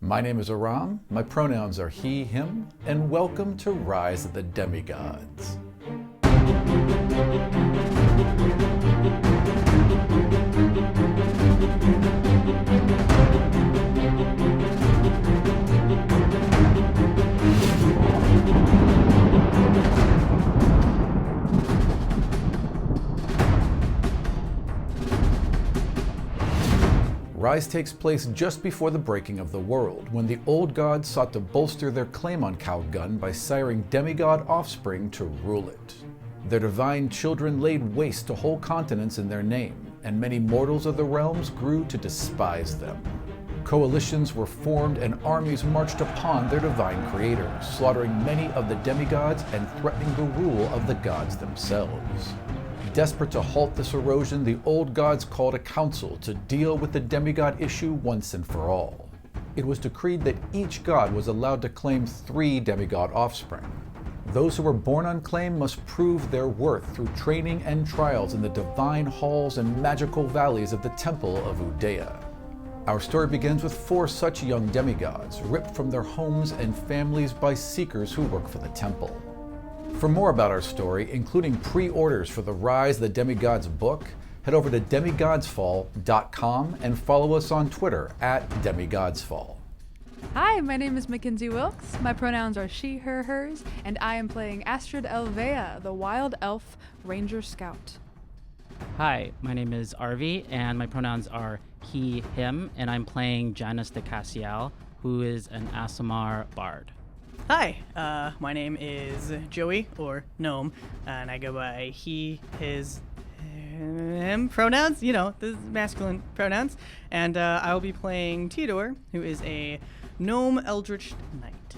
My name is Aram, my pronouns are he, him, and welcome to Rise of the Demigods. Rise takes place just before the breaking of the world, when the old gods sought to bolster their claim on Calgon by siring demigod offspring to rule it. Their divine children laid waste to whole continents in their name, and many mortals of the realms grew to despise them. Coalitions were formed and armies marched upon their divine creators, slaughtering many of the demigods and threatening the rule of the gods themselves. Desperate to halt this erosion, the old gods called a council to deal with the demigod issue once and for all. It was decreed that each god was allowed to claim 3 demigod offspring. Those who were born on claim must prove their worth through training and trials in the divine halls and magical valleys of the Temple of Udea. Our story begins with 4 such young demigods, ripped from their homes and families by seekers who work for the temple. For more about our story, including pre-orders for the Rise of the Demigods book, head over to demigodsfall.com and follow us on Twitter @demigodsfall. Hi, my name is Mackenzie Wilkes. My pronouns are she, her, hers, and I am playing Astrid Elvea, the Wild Elf Ranger Scout. Hi, my name is Arvi, and my pronouns are he, him, and I'm playing Janus de Cassiel, who is an Aasimar bard. Hi, my name is Joey, or Gnome, and I go by he, his, him pronouns, the masculine pronouns, and I will be playing Theodore, who is a Gnome Eldritch Knight.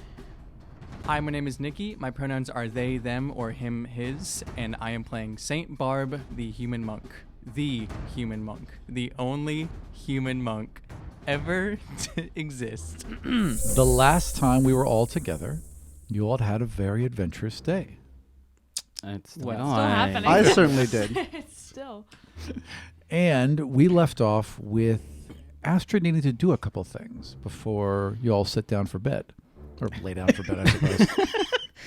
Hi, my name is Nikki. My pronouns are they, them, or him, his, and I am playing Saint Barb, the human monk. The human monk. The only human monk ever to exist. The last time we were all together, you all had a very adventurous day. It's Still happening. I certainly did. It's still. And we left off with Astrid needing to do a couple things before you all sit down for bed. Or lay down for bed, I suppose.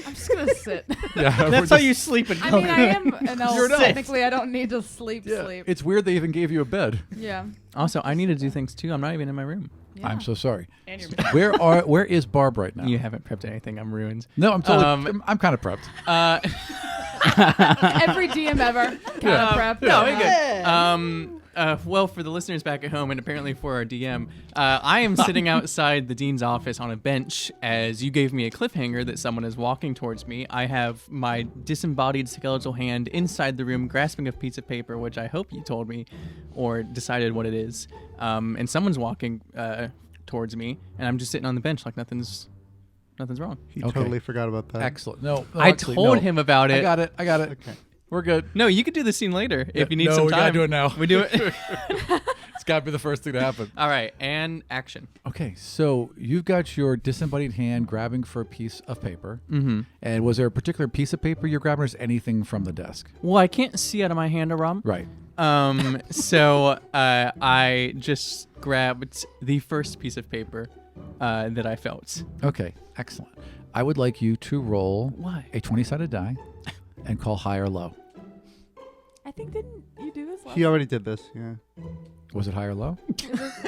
I'm just going to sit. Yeah, That's how you sleep and I mean, I am an elf. You're an elf. Technically, I don't need to sleep. It's weird they even gave you a bed. Yeah. Also, I need to do things too. I'm not even in my room. Yeah. I'm so sorry. And your Where is Barb right now? You haven't prepped anything. I'm ruined. No, I'm totally. I'm kind of prepped. Every DM ever. Kind of prep. No, we're good. Well, for the listeners back at home, and apparently for our DM, I am sitting outside the dean's office on a bench as you gave me a cliffhanger that someone is walking towards me. I have my disembodied skeletal hand inside the room grasping a piece of paper, which I hope you told me or decided what it is. And someone's walking towards me, and I'm just sitting on the bench like nothing's wrong. He Okay. totally forgot about that. Excellent. No, I actually, told no. him about it. I got it. Okay. We're good. No, you could do the scene later if you need no, some we time. gotta do it now. We do it. It's got to be the first thing to happen. All right, and action. Okay, so you've got your disembodied hand grabbing for a piece of paper. Mm-hmm. And was there a particular piece of paper you're grabbing, or is anything from the desk? Well, I can't see out of my hand, Aram. Right. So I just grabbed the first piece of paper that I felt. Okay, excellent. I would like you to roll Why? a 20-sided die and call high or low. I think, didn't you do this last He already did this. Yeah. Was it high or low?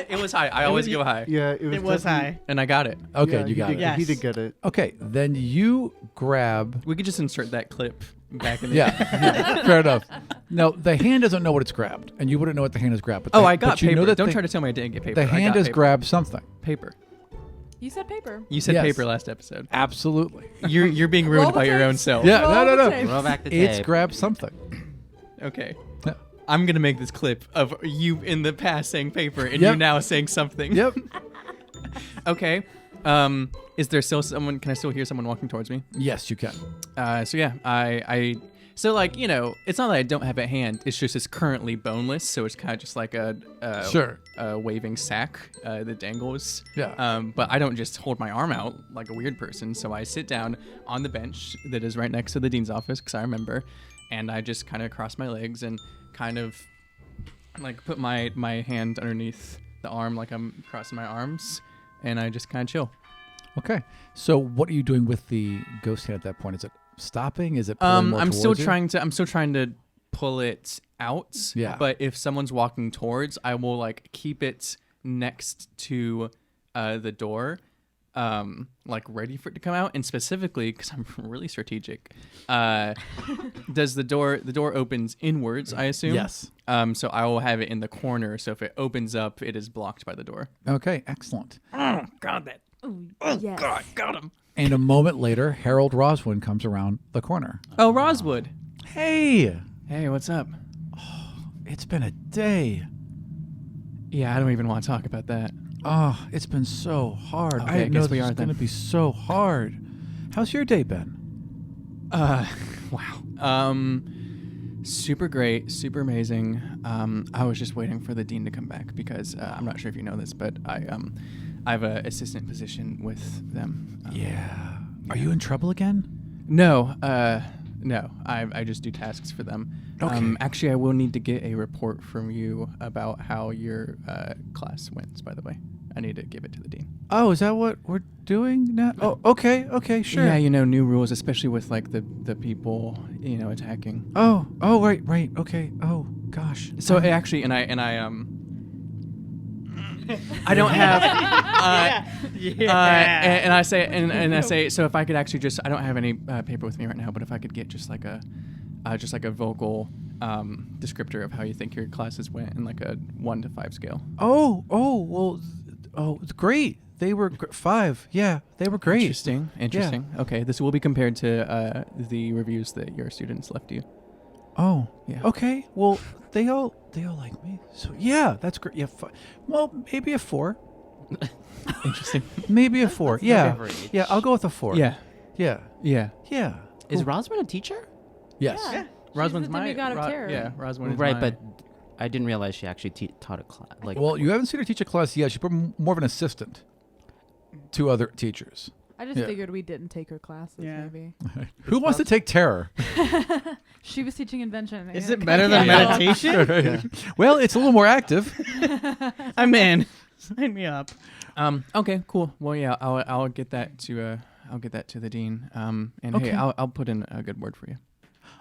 It was high. I always go high. Yeah. It was high. And I got it. Okay, Yeah, you got it. Yes. He did get it. Okay, then you grab... We could just insert that clip back in the Yeah, fair enough. No, the hand doesn't know what it's grabbed, and you wouldn't know what the hand has grabbed. But I got but you paper. know that Don't the, try to tell me I didn't get paper. The I hand got has paper. grabbed something. Paper. You said paper. You said Yes. paper last episode. Absolutely. You're being ruined Roll the by your own tapes. self. Yeah, Roll the no. tapes. Roll back the It's tape. grabbed something. Okay. Yeah. I'm gonna make this clip of you in the past saying paper and Yep. you now saying something. Yep. Okay. Is there still someone? Can I still hear someone walking towards me? Yes, you can. So yeah, so like, it's not that I don't have a hand. It's just it's currently boneless, so it's kind of just like a Sure. waving sack that dangles. Yeah. But I don't just hold my arm out like a weird person. So I sit down on the bench that is right next to the dean's office because I remember, and I just kind of cross my legs and kind of like put my hand underneath the arm like I'm crossing my arms, and I just kind of chill. Okay. So what are you doing with the ghost hand at that point? Is it stopping? Is it pulling more I'm still towards you? trying to pull it out. Yeah. But if someone's walking towards, I will like keep it next to the door, like ready for it to come out. And specifically, because I'm really strategic, does the door opens inwards? I assume. Yes. So I will have it in the corner. So if it opens up, it is blocked by the door. Okay. Excellent. Oh God, that. Oh yes. God, got him. And a moment later, Harold Rosewood comes around the corner. Oh, Rosewood. Hey, Hey, what's up? it's been a day. Yeah, I don't even want to talk about that. Oh, it's been so hard. Okay, I I didn't guess know we this are was going to then. be so hard. How's your day been? Wow. Super great, super amazing. I was just waiting for the dean to come back because I'm not sure if you know this, but I have an assistant position with them. Yeah. Are you in trouble again? No, no. I just do tasks for them. Okay. Actually, I will need to get a report from you about how your class went. By the way, I need to give it to the dean. Oh, is that what we're doing now? Oh, okay. Okay, sure. Yeah, new rules, especially with like the people attacking. Oh, right. Okay. Oh, gosh. So actually, and I I don't have and I say so if I could actually I don't have any paper with me right now, but if I could get just like a vocal descriptor of how you think your classes went in like a 1 to 5 scale. It's great. They were 5. Yeah, they were great. Interesting. Okay, this will be compared to the reviews that your students left you. Oh, Yeah. Okay. Well, they all like me. So yeah, that's great. Yeah. Well, maybe a 4. Interesting. Maybe a 4. Yeah. average. Yeah. I'll go with a 4. Yeah. Yeah. Yeah. Yeah. Is Rosman a teacher? Yes. Yeah. Roswell's the my demigod of terror. Yeah, Roswell is Right, my- but I didn't realize she actually taught a class. Like, Well, you haven't seen her teach a class yet. She's more of an assistant to other teachers. I just Yeah. figured we didn't take her classes, Yeah. maybe. Who wants to take terror? She was teaching invention. Is it better than Yeah. meditation? Well, it's a little more active. I'm in. Sign me up. Okay, cool. Well, yeah, I'll get that to the dean. And Okay. hey, I'll put in a good word for you.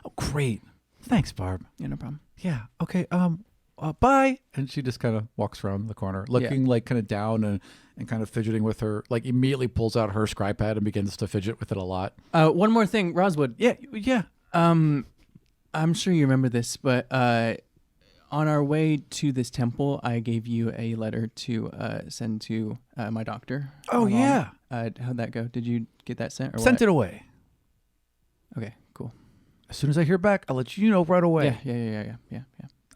Oh, great. Thanks, Barb. Yeah, no problem. Yeah. Okay. Bye. And she just kind of walks around the corner, looking like kind of down and kind of fidgeting with her. Like immediately pulls out her scribe pad and begins to fidget with it a lot. One more thing, Rosewood. Yeah. Yeah. I'm sure you remember this, but on our way to this temple, I gave you a letter to send to my doctor. Oh, My mom. yeah. How'd that go? Did you get that sent? Or Sent what? it away. Okay, cool. As soon as I hear back, I'll let you know right away. Yeah.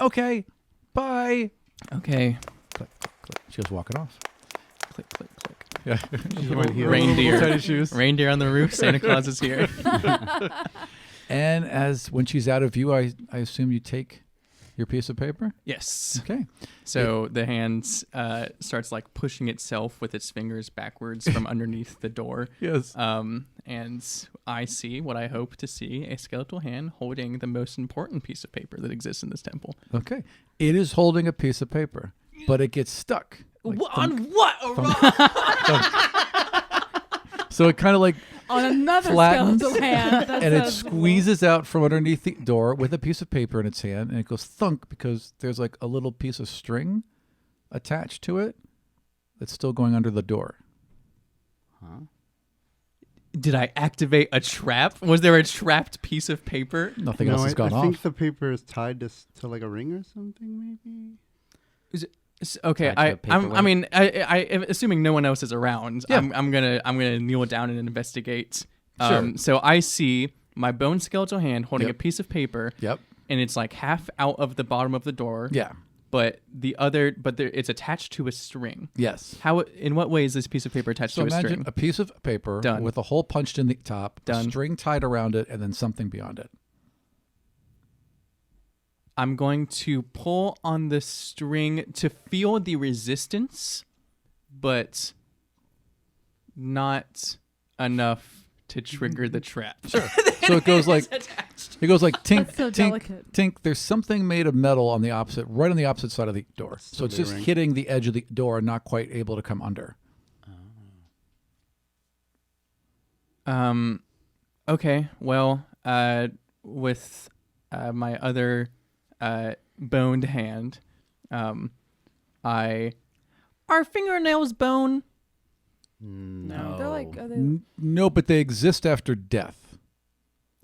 Okay. Bye. Okay. Click, click. She goes walking off. Click, click, click. Yeah. Reindeer. Tiny shoes. Reindeer on the roof. Santa Claus is here. And when she's out of view, I assume you take your piece of paper. Yes. Okay. So the hand starts like pushing itself with its fingers backwards from underneath the door. Yes. And I see what I hope to see, a skeletal hand holding the most important piece of paper that exists in this temple. Okay. It is holding a piece of paper, but it gets stuck. Like, On what? So it kind of like On another flattens skeletal hand. that and it says, squeezes out from underneath the door with a piece of paper in its hand, and it goes thunk because there's like a little piece of string attached to it that's still going under the door. Did I activate a trap? Was there a trapped piece of paper? Nothing else has gone I off. think the paper is tied to like a ring or something, maybe. Okay, Tied to a I paperweight. mean, I assuming no one else is around, Yeah. I'm gonna kneel down and investigate. Sure. So I see my bone skeletal hand holding Yep. a piece of paper, Yep. and it's like half out of the bottom of the door. Yeah. But it's attached to a string. Yes. In what way is this piece of paper attached So to a imagine string? a piece of paper Done. with a hole punched in the top, a Done. string tied around it, and then something beyond it. I'm going to pull on the string to feel the resistance, but not enough to trigger the trap. Sure. So it goes like tink, That's so tink, delicate. tink. There's something made of metal on the right on the opposite side of the door. So it's still just ring. hitting the edge of the door and not quite able to come under. Okay. Well, with my other boned hand, are fingernails bone? No. They're like, are they, No, but they exist after death.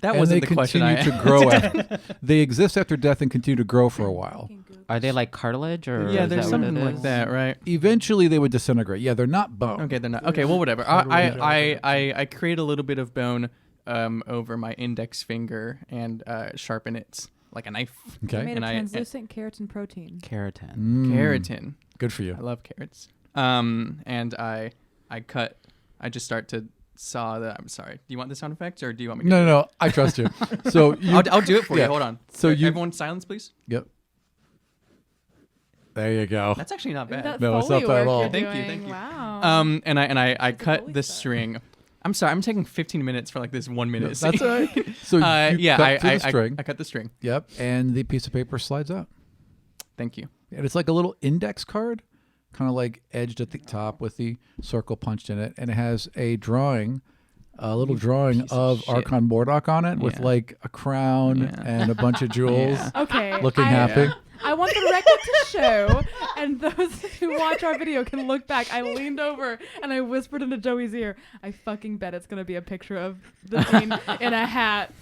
That And wasn't they the question I continue to grow after. They exist after death and continue to grow for a while. Are they like cartilage or? Yeah, is there's that what something it like is? that, right? Eventually, they would disintegrate. Yeah, they're not bone. Okay, they're not. Okay, well, whatever. I create a little bit of bone over my index finger and sharpen it like a knife. Okay. made And of I- translucent keratin protein. Keratin. Keratin. Good for you. I love carrots. And I cut. I just start to saw the. I'm sorry. Do you want the sound effects or do you want me? to No, do no, no. I trust you. So you, I'll do it for yeah. you. Hold on. So you- everyone, silence, please. Yep. There you go. That's actually not bad. That No, it's Foley not bad at work all. you're Thank you, doing. thank you. Wow. And I a cut Foley the star. string. I'm sorry. I'm taking 15 minutes for like this 1 minute. That's all right. So you yeah, cut through the string. I cut the string. Yep. And the piece of paper slides out. Thank you. And it's like a little index card, kind of like edged at the top with the circle punched in it. And it has a drawing, a little drawing piece of of shit. Archon Mordok on it with Yeah. like a crown Yeah. and a bunch of jewels. Yeah. Okay. Looking I, happy. I want the record to show, and those who watch our video can look back. I leaned over and I whispered into Joey's ear, I fucking bet it's going to be a picture of the dean in a hat.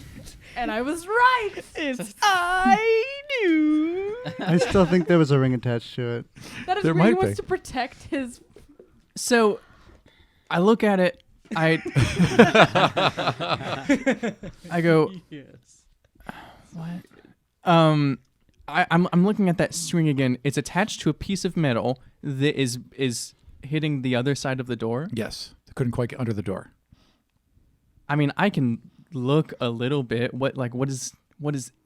And I was right. I knew. I still think there was a ring attached to it. That is There where he might wants be. to protect his. So, I look at it. I go. Yes. What? I'm looking at that string again. It's attached to a piece of metal that is hitting the other side of the door. Yes. They couldn't quite get under the door. I mean, I can look a little bit. What does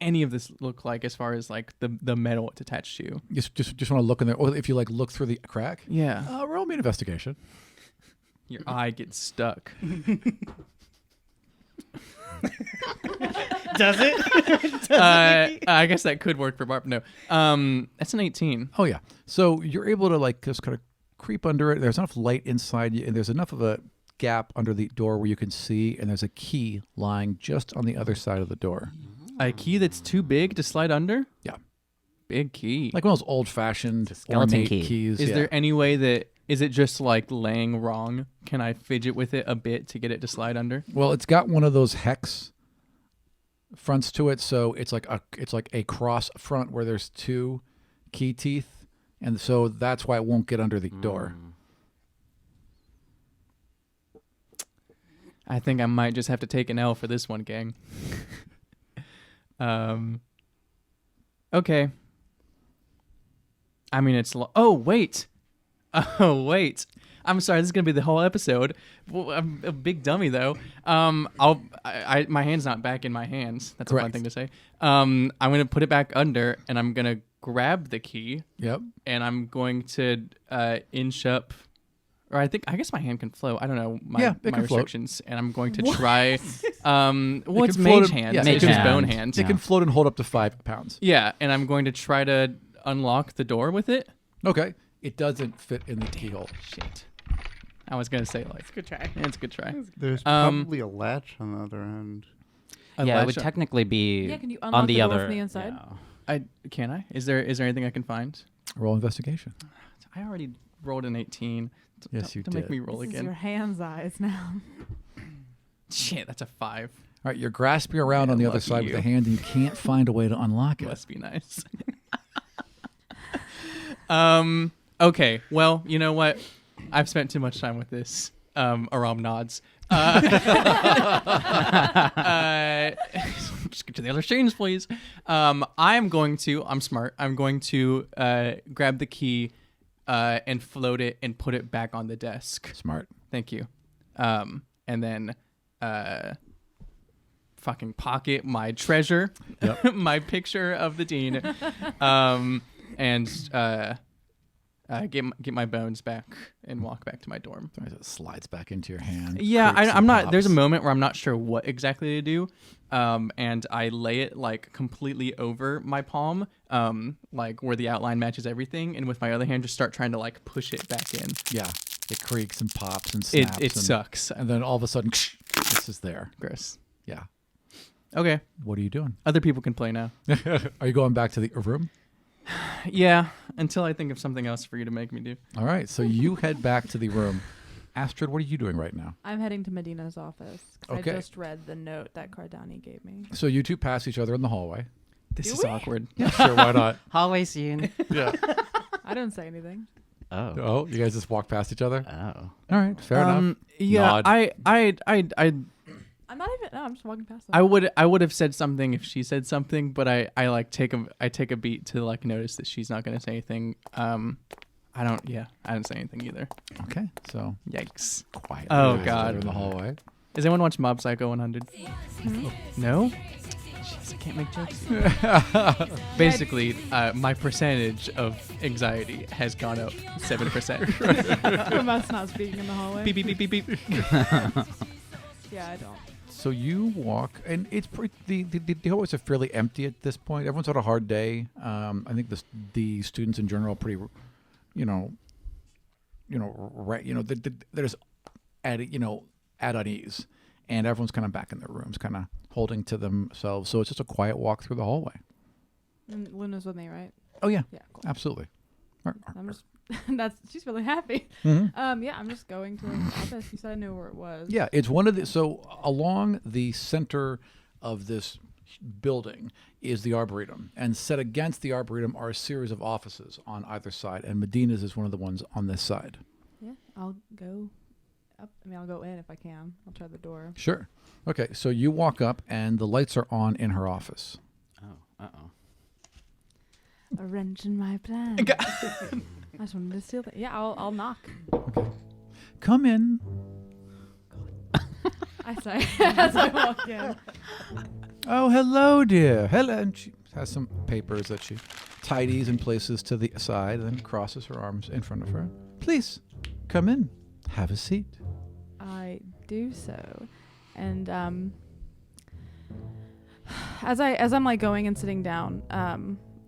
any of this look like as far as like the metal it's attached to? Just want to look in there. Or if you like look through the crack, Yeah. roll me an investigation. Your eye gets stuck. Does it? I guess that could work for Barb. No. That's an 18. Oh yeah. So you're able to like just kind of creep under it. There's enough light inside you, and there's enough of a gap under the door where you can see, and there's a key lying just on the other side of the door. A key that's too big to slide under? Yeah. Big key. Like one of those old-fashioned skeleton ornate key. keys. Is yeah. there any way that is it just like laying wrong? Can I fidget with it a bit to get it to slide under? Well, it's got one of those hex fronts to it, so it's like a cross front where there's two key teeth, and so that's why it won't get under the door. I think I might just have to take an L for this one, gang. Okay. I mean, it's oh wait. I'm sorry. This is gonna be the whole episode. Well, I'm a big dummy though. My hand's not back in my hands. That's a fun Correct. thing to say. I'm gonna put it back under, and I'm gonna grab the key, Yep. and I'm going to inch up. Or I guess my hand can float. I don't know my Yeah, it can float. restrictions, and I'm going to try. Well, can it's float mage in- hand. yeah, It's mage just hand. bone hand. It can float and hold up to 5 pounds. Yeah, and I'm going to try to unlock the door with it. Okay. It doesn't fit in the keyhole. Shit. I was gonna say like Good try. it's a good try. There's probably a latch on the other end. A Yeah, it latch would on- technically be Yeah, can you on unlock the the door other from the inside? yeah. Can I? Is there anything I can find? Roll investigation. I already rolled an 18. Yes, you Don't make did. me roll This is again. your hand's eyes now. Shit, that's a 5. All right, you're grasping around Yeah, on the other lucky side with you. the hand, and you can't find a way to unlock it. Must be nice. Okay. Well, you know what? I've spent too much time with this. Aram nods. Just get to the other strings, please. I'm smart. I'm going to grab the key and float it and put it back on the desk. Smart. Thank you. And then fucking pocket my treasure, my picture of the dean, and get my bones back and walk back to my dorm. It slides back into your hand. Yeah, creaks I'm and not. There's a pops. moment where I'm not sure what exactly to do, and I lay it like completely over my palm, like where the outline matches everything, and with my other hand just start trying to like push it back in. Yeah, it creaks and pops and snaps. It and, sucks. And then all of a sudden, This is there. Gross. Yeah. Okay. What are you doing? Other people can play now. Are you going back to the room? Yeah, until I think of something else for you to make me do. All right. So you head back to the room. Astrid, what are you doing right now? I'm heading to Medina's office. 'Cause Okay. I just read the note that Cardani gave me. So you two pass each other in the hallway. This Do is we? awkward. Sure, why not? Hallway scene. Yeah. I didn't say anything. Oh. Oh, you guys just walk past each other? Oh. All right. Fair enough. Yeah, Nod. I'm not even. No, I'm just walking past them. I would have said something if she said something, but I like take a beat to like notice that she's not gonna say anything. I didn't say anything either. Okay. So Yikes. quiet. Oh, God. In the hallway. Has anyone watched Mob Psycho 100? No? Jeez, I can't make jokes. Basically, my percentage of anxiety has gone up 7%. From us not speaking in the hallway. Beep, beep, beep, beep, beep. Yeah, I don't. So you walk, and it's pretty. The hallways are fairly empty at this point. Everyone's had a hard day. I think the students in general are pretty, they're just at unease, and everyone's kind of back in their rooms, kind of holding to themselves. So it's just a quiet walk through the hallway. And Luna's with me, right? Oh yeah, Yeah, cool. absolutely. I'm just. She's really happy. Mhm. Yeah, I'm just going to the office. You said I knew where it was. Yeah, it's one of the. So along the center of this building is the Arboretum, and set against the Arboretum are a series of offices on either side, and Medina's is one of the ones on this side. Yeah, I'll go up. I mean, I'll go in if I can. I'll try the door. Sure. Okay, so you walk up, and the lights are on in her office. Oh. Uh-oh. A wrench in my plan. I just wanted to steal that. Yeah, I'll knock. Come in. I say as I walk in. Oh, hello, dear. Hello. And she has some papers that she tidies in places to the side, and then crosses her arms in front of her. Please, come in. Have a seat. I do so, and as I'm like going and sitting down,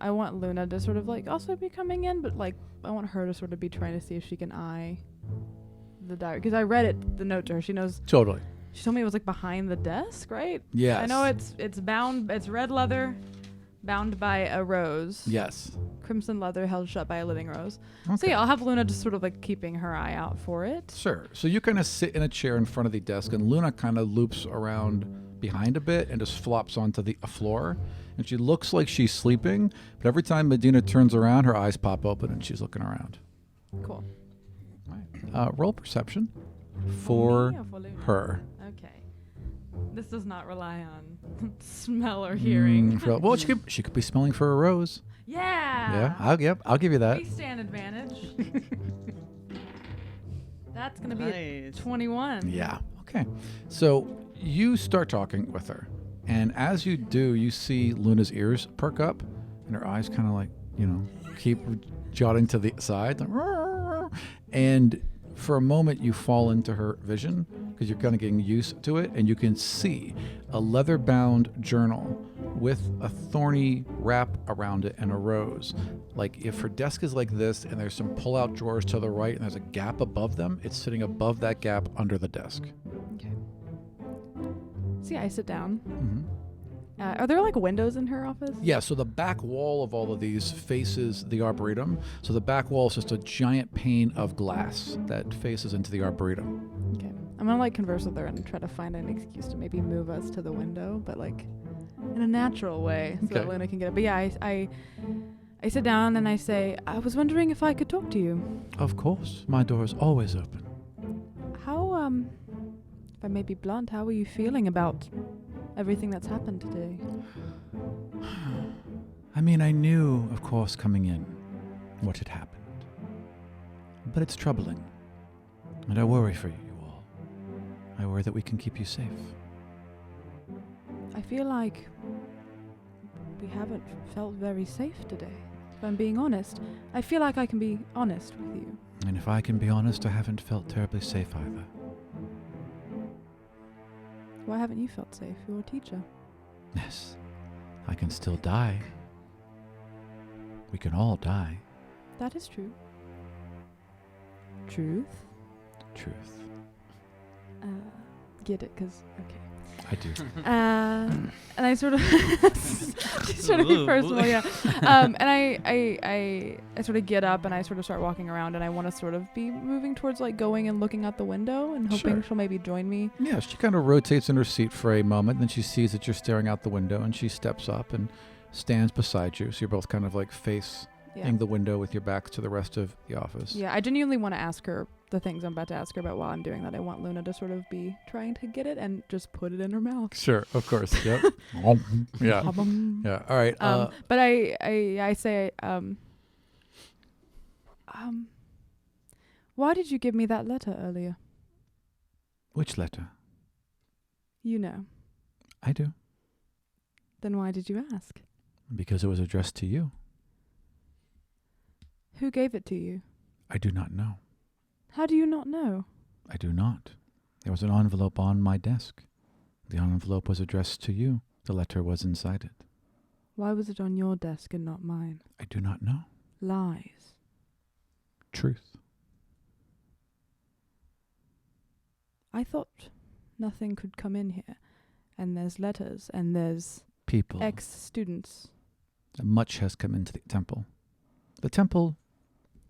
I want Luna to sort of like also be coming in, but like I want her to sort of be trying to see if she can eye the diary, because I read the note to her. She knows. Totally. She told me it was like behind the desk, right? Yes. I know it's bound. It's red leather, bound by a rose. Yes. Crimson leather held shut by a living rose. Okay. So yeah, I'll have Luna just sort of like keeping her eye out for it. Sure. So you kind of sit in a chair in front of the desk, and Luna kind of loops around behind a bit and just flops onto the floor. And she looks like she's sleeping, but every time Medina turns around, her eyes pop open and she's looking around. Cool. Roll perception for me or for Luna? her. Okay. This does not rely on smell or hearing. Well, she could be smelling for a rose. Yeah. Yeah, I'll give you that. We stand advantage. That's gonna be a Nice. 21. Yeah. Okay. So you start talking with her, and as you do, you see Luna's ears perk up, and her eyes kind of like keep jotting to the side, and for a moment you fall into her vision because you're kind of getting used to it, and you can see a leather-bound journal with a thorny wrap around it and a rose. Like if her desk is like this and there's some pull-out drawers to the right and there's a gap above them, it's sitting above that gap under the desk. Okay. So yeah, I sit down. Mm-hmm. Are there like windows in her office? Yeah, so the back wall of all of these faces the Arboretum. So the back wall is just a giant pane of glass that faces into the Arboretum. Okay. I'm gonna like converse with her and try to find an excuse to maybe move us to the window, but like in a natural way, so that Okay. Luna can get it. But yeah, I sit down and I say, I was wondering if I could talk to you. Of course, my door is always open. How if I may be blunt, how are you feeling about everything that's happened today? I mean, I knew, of course, coming in what had happened. But it's troubling. And I worry for you all. I worry that we can keep you safe. I feel like we haven't felt very safe today. If I'm being honest, I feel like I can be honest with you. And if I can be honest, I haven't felt terribly safe either. Why haven't you felt safe? You're a teacher. Yes, I can still die. We can all die. That is true. Truth. Truth. get it, because okay. I do. And I sort of she's trying to be personal, yeah. And I sort of get up and I sort of start walking around, and I want to sort of be moving towards like going and looking out the window and hoping Sure. she'll maybe join me. Yeah, she kind of rotates in her seat for a moment, then she sees that you're staring out the window, and she steps up and stands beside you. So you're both kind of like facing Yeah. the window with your backs to the rest of the office. Yeah, I genuinely want to ask her the things I'm about to ask her about while I'm doing that. I want Luna to sort of be trying to get it and just put it in her mouth. Sure, of course. Yep. Yeah. Yeah. All right. But I say, why did you give me that letter earlier? Which letter? You know. I do. Then why did you ask? Because it was addressed to you. Who gave it to you? I do not know. How do you not know? I do not. There was an envelope on my desk. The envelope was addressed to you. The letter was inside it. Why was it on your desk and not mine? I do not know. Lies. Truth. I thought nothing could come in here. And there's letters and there's People. ex-students. Much has come into the temple. The temple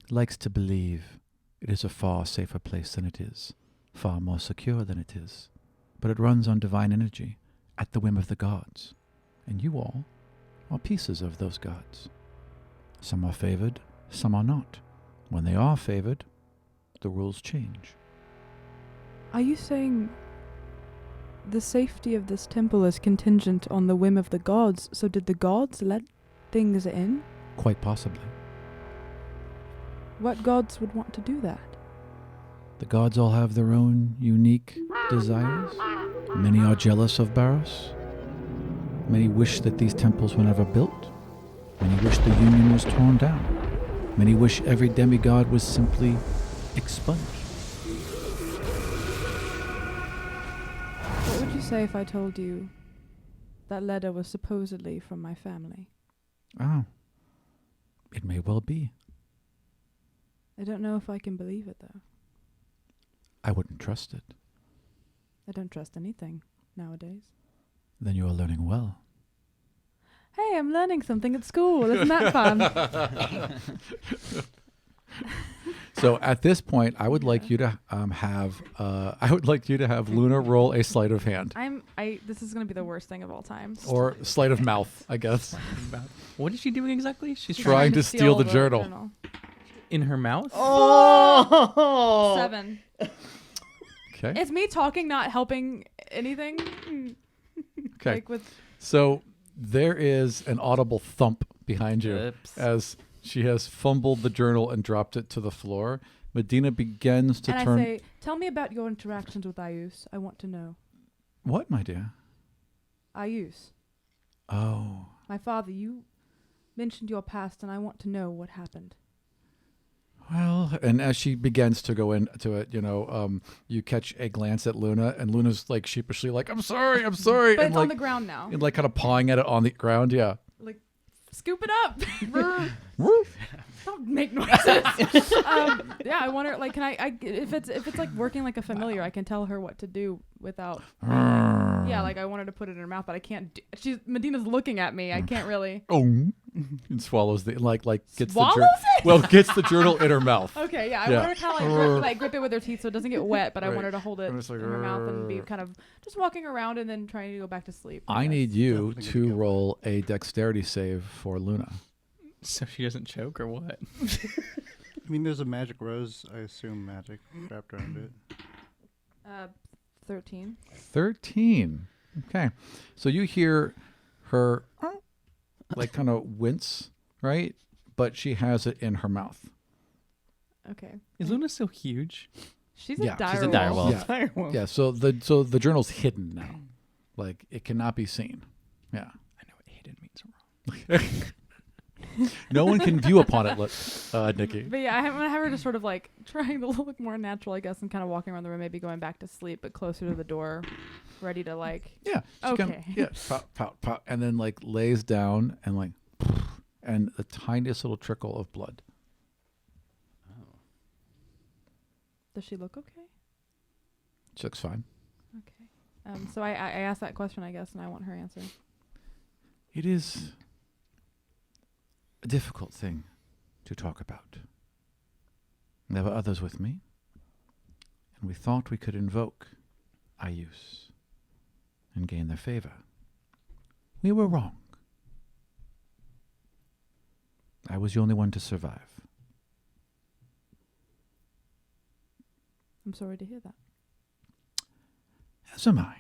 likes to believe it is a far safer place than it is, far more secure than it is. But it runs on divine energy, at the whim of the gods. And you all are pieces of those gods. Some are favored, some are not. When they are favored, the rules change. Are you saying the safety of this temple is contingent on the whim of the gods? So did the gods let things in? Quite possibly. What gods would want to do that? The gods all have their own unique desires. Many are jealous of Barros. Many wish that these temples were never built. Many wish the Union was torn down. Many wish every demigod was simply expunged. What would you say if I told you that letter was supposedly from my family? Oh, it may well be. I don't know if I can believe it, though. I wouldn't trust it. I don't trust anything nowadays. Then you are learning well. Hey, I'm learning something at school. Isn't that fun? So at this point, I would like you to have Luna roll a sleight of hand This is gonna be the worst thing of all time. or sleight of mouth, I guess. What is she doing exactly? She's Trying to steal the journal. in her mouth. Oh! 7. Okay. Is me talking not helping anything? Okay. Like with So there is an audible thump behind you Oops. as she has fumbled the journal and dropped it to the floor. Medina begins to and turn. I say, tell me about your interactions with Ayus. I want to know. What, my dear? Ayus, Oh. my father, you mentioned your past, and I want to know what happened. Well, and as she begins to go into it, you catch a glance at Luna, and Luna's like sheepishly like, I'm sorry. But and it's like, on the ground now. and like kind of pawing at it on the ground. Yeah. Like, scoop it up. Don't make noises. Yeah, I wonder. Like, can I if it's like working like a familiar, I can tell her what to do without. Yeah, like I want her to put it in her mouth, but I can't. Medina's looking at me. I can't really. Oh. And swallows the gets Swallows the it? Well, gets the journal in her mouth. Okay, yeah, I Yeah. want her to kind of like grip it with her teeth so it doesn't get wet, but I Right. want her to hold it And it's like, in her mouth and be kind of just walking around and then trying to go back to sleep. I guess. need you Definitely to gonna kill roll a dexterity save for Luna. So she doesn't choke or what? I mean, there's a magic rose, I assume magic, wrapped around it. 13. 13. Okay. So you hear her like kind of wince, right? But she has it in her mouth. Okay. Is Luna still huge? She's Yeah, a dire she's a dire wolf. wolf. Yeah. So the journal's hidden now. Like it cannot be seen. Yeah. I know what hidden means wrong. No one can view upon it, Nikki. But yeah, I'm gonna have her just sort of like trying to look more natural, I guess, and kind of walking around the room, maybe going back to sleep, but closer to the door, ready to like. Yeah. She Okay. Pout, pout, and then like lays down and like, and the tiniest little trickle of blood. Does she look okay? She looks fine. Okay. So I asked that question, I guess, and I want her answer. It is a difficult thing to talk about. There were others with me, and we thought we could invoke Ayus and gain their favor. We were wrong. I was the only one to survive. I'm sorry to hear that. As am I.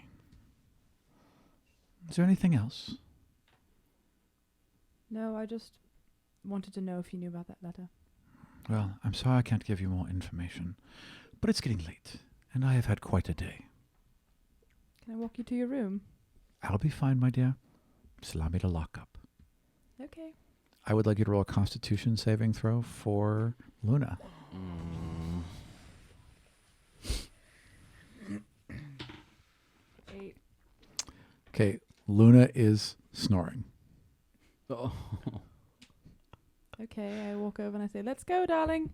Is there anything else? No, I just wanted to know if you knew about that letter. Well, I'm sorry I can't give you more information, but it's getting late, and I have had quite a day. Can I walk you to your room? I'll be fine, my dear. Just allow me to lock up. Okay. I would like you to roll a Constitution saving throw for Luna. 8. Okay, Luna is snoring. Oh. Okay, I walk over and I say, "Let's go, darling."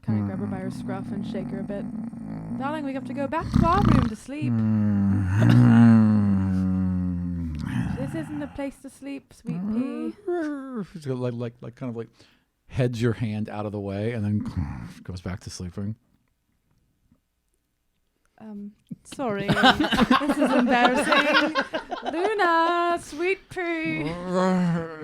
Kind of grab her by her scruff and shake her a bit. "Darling, we have to go back to our room to sleep. This isn't a place to sleep, sweet pea." She's like kind of like heads your hand out of the way and then goes back to sleeping. Sorry. This is embarrassing. Luna, sweet pea.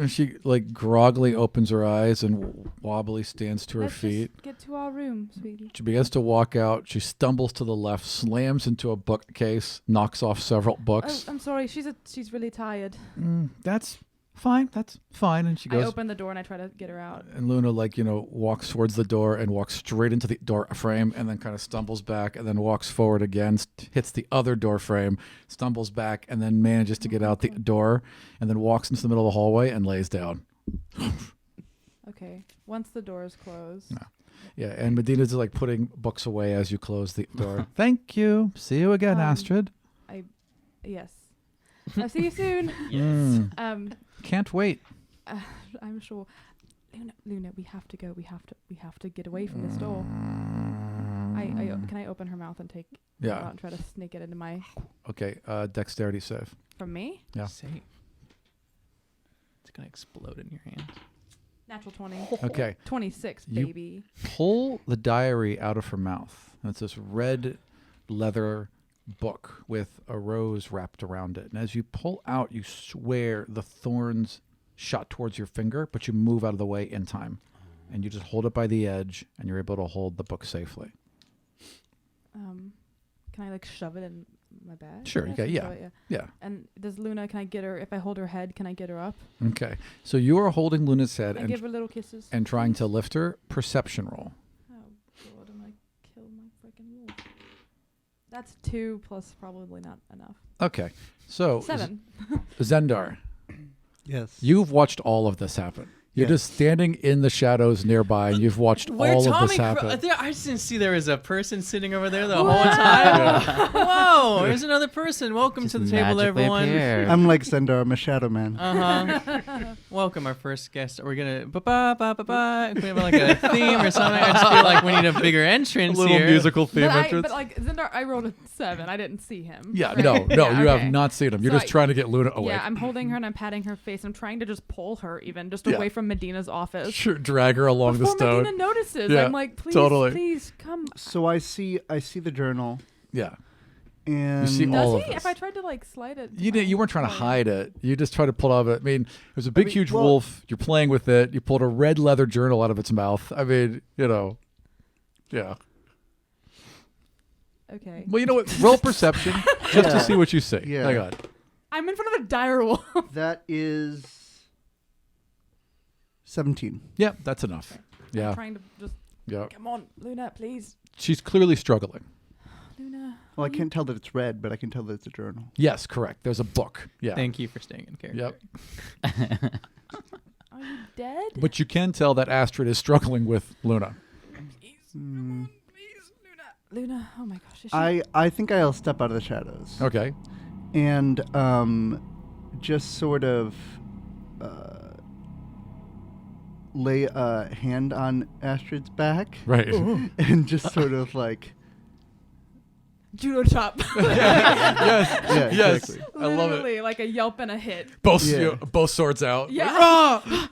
She like groggily opens her eyes and wobbly stands to her Let's feet. just get to our room, sweetie. She begins to walk out. She stumbles to the left, slams into a bookcase, knocks off several Oh, books. I'm sorry. She's really tired. That's fine. That's fine. And she I goes. open the door and I try to get her out. And Luna, walks towards the door and walks straight into the door frame and then kind of stumbles back and then walks forward again, hits the other door frame, stumbles back, and then manages to get out the door and then walks into the middle of the hallway and lays down. Okay. Once the door is closed. No. Yeah, and Medina's like putting books away as you close the door. Thank you. See you again, Astrid. Yes. I'll see you soon. Yes. Can't wait. I'm sure. Luna, we have to go. We have to get away from this door. Can I open her mouth and take it out and try to sneak it into my... Okay, dexterity save. From me? Yeah. Safe. It's going to explode in your hands. Natural 20. Okay. 26, You- baby. Pull the diary out of her mouth. And it's this red leather book with a rose wrapped around it. And as you pull out, you swear the thorns shot towards your finger, but you move out of the way in time. And you just hold it by the edge, and you're able to hold the book safely. Can I shove it in my bag? Sure, Yes, okay, yeah. shove it, Yeah. And does Luna, can I get her, if I hold her head, can I get her up? Okay. So you are holding Luna's head And give her little kisses. and trying to lift her. Perception roll. Oh, God, I'm going to kill my freaking wolf. That's 2 plus probably not enough. Okay. So 7. Zender, Yes. you've watched all of this happen. You're Yes. just standing in the shadows nearby, and you've watched all of this happen. I just didn't see there was a person sitting over there the whole time. Whoa, there's another person. Welcome to the table, magically everyone. appeared. I'm like Zender. I'm a shadow man. Welcome, our first guest. Are we gonna Can we have like a theme or something? I just feel like we need a bigger entrance here. theme But Zender, I rolled a 7. I didn't see him. Yeah, right? no, Yeah, you okay. have not seen him. You're So just trying to get Luna away. Yeah, I'm holding her and I'm patting her face. I'm trying to just pull her even just Yeah. away from Medina's office. Sure, drag her along Before the stone. Medina notices, Yeah, I'm like, please, totally. please come. So I see the journal, Yeah. and see Does all he? of this. If I tried to slide it. You weren't trying to hide it. You just tried to pull it out of it. I mean, it was a big, huge well- wolf. You're playing with it. You pulled a red leather journal out of its mouth. I mean, yeah. Okay. Well, you know what? Roll perception just to Yeah. see what you see. Yeah. Hang on. I'm in front of a dire wolf. that is 17. Yeah, that's enough. I'm Yeah. trying to just, Yeah. come on, Luna, please. She's clearly struggling. Luna. Well, I can't tell that it's red, but I can tell that it's a journal. Yes, correct. There's a book. Yeah. Thank you for staying in character. Yep. Are you dead? But you can tell that Astrid is struggling with Luna. Hmm. Luna, oh my gosh. Is she... I think I'll step out of the shadows Okay. and just sort of lay a hand on Astrid's back Right. and just sort of judo chop. Yes. Yeah, Yes. exactly. I love it. Literally, like a yelp and a hit. Both Yeah. both swords out. Yeah. Like, "Rah!"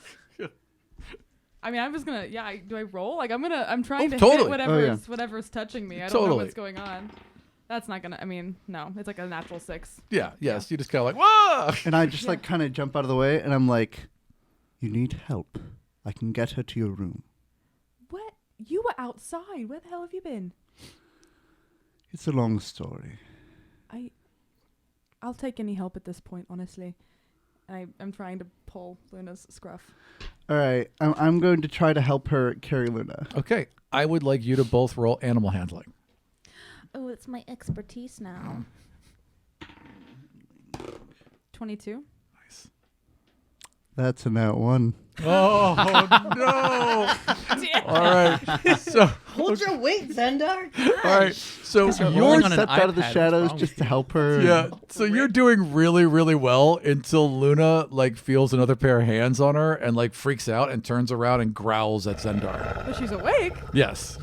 I mean, I'm just gonna. Yeah. Do I roll? Like I'm trying to totally. hit whatever's touching me. I don't know Totally. what's going on. That's not gonna. I mean, no. It's like a natural 6. Yeah. Yes. You just kind of like, whoa. And I just Yeah. like kind of jump out of the way, and I'm like, "You need help. I can get her to your room." What? You were outside. Where the hell have you been? It's a long story. I'll take any help at this point, honestly. I'm trying to pull Luna's scruff. All right, I'm going to try to help her carry Luna. Okay. I would like you to both roll animal handling. Oh, it's my expertise now. 22. Nice. That's a nat 1. Oh no! All right. So Hold your weight, Zender. all right. So Guess we're you're rolling on an Stepped out of the iPad, what's shadows wrong just with to you? help her. yeah. So you're doing really, really well until Luna like feels another pair of hands on her and like freaks out and turns around and growls at Zendar. But she's awake. Yes.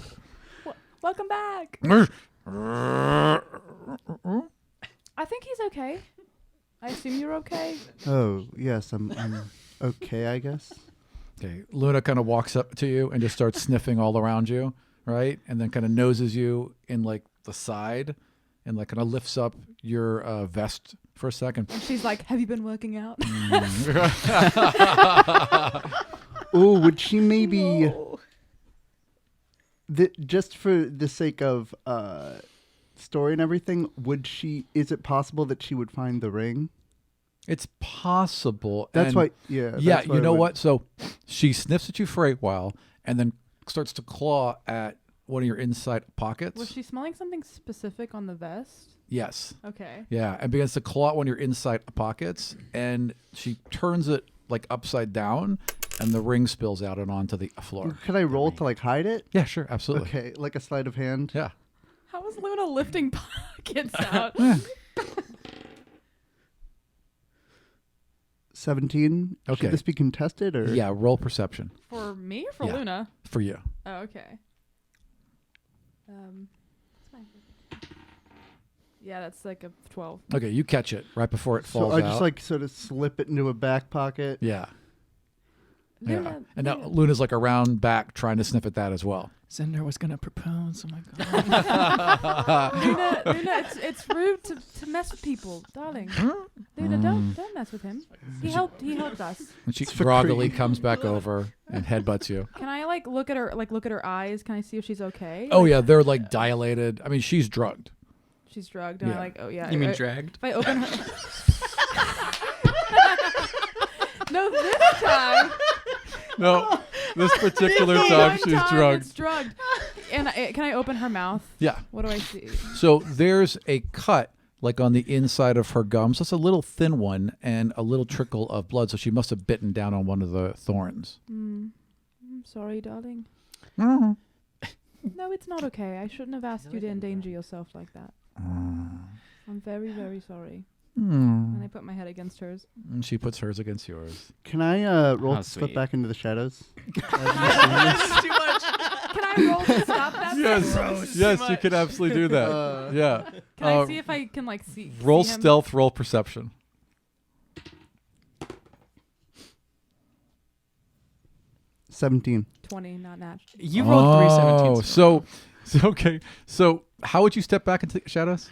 Welcome back. I think he's okay. I assume you're okay. Oh, yes, I'm okay, I guess. Okay. Luna kind of walks up to you and just starts sniffing all around you, right? And then kind of noses you in like the side and like kind of lifts up your vest for a second. And she's like, "Have you been working out?" Oh, would she maybe... just for the sake of story and everything, is it possible that she would find the ring? It's possible. That's and why, yeah. Yeah, that's why you I know would- what? So she sniffs at you for a while and then starts to claw at one of your inside pockets. Was she smelling something specific on the vest? Yes. Okay. Yeah, and begins to claw at one of your inside pockets, and she turns it like upside down, and the ring spills out and onto the floor. Could I roll to like hide it? Yeah, sure, absolutely. Okay, like a sleight of hand. Yeah. How is Luna lifting pockets out? 17. Okay. Should this be contested or? Yeah, roll perception For me or for Yeah. Luna? for you. Oh, okay. That's fine. Yeah, that's like a 12. Okay, you catch it right before it So falls I out. just like sort of slip it into a back pocket. Yeah. Yeah. Luna, And now Luna's like around back trying to sniff at that as well. Zender was gonna propose. Oh my god. Luna, it's rude to mess with people, darling. Luna, don't mess with him. He helped us. And she for groggily cream. comes back over and headbutts you. Can I look at her eyes? Can I see if she's okay? Oh yeah, they're like dilated. I mean, she's drugged. She's drugged. And Yeah. oh yeah. You mean I- dragged? If I open her. No, this time. No, this particular One time she's time drugged. It's drugged. And can I open her mouth? Yeah. What do I see? So there's a cut like on the inside of her gums. That's a little thin one and a little trickle of blood. So she must have bitten down on one of the thorns. I'm sorry, darling. Mm-hmm. No, it's not okay. I shouldn't have asked you to endanger yourself like that. I'm very, very sorry. And I put my head against hers. And she puts hers against yours. Can I roll How to slip sweet. back into the shadows? Can I roll to stop that? Yes, you can absolutely do that. Yeah. Can I see if I can see? Roll see him? stealth, roll perception. 17. 20, not natural. You rolled 3 17s. So okay. So how would you step back into shadows?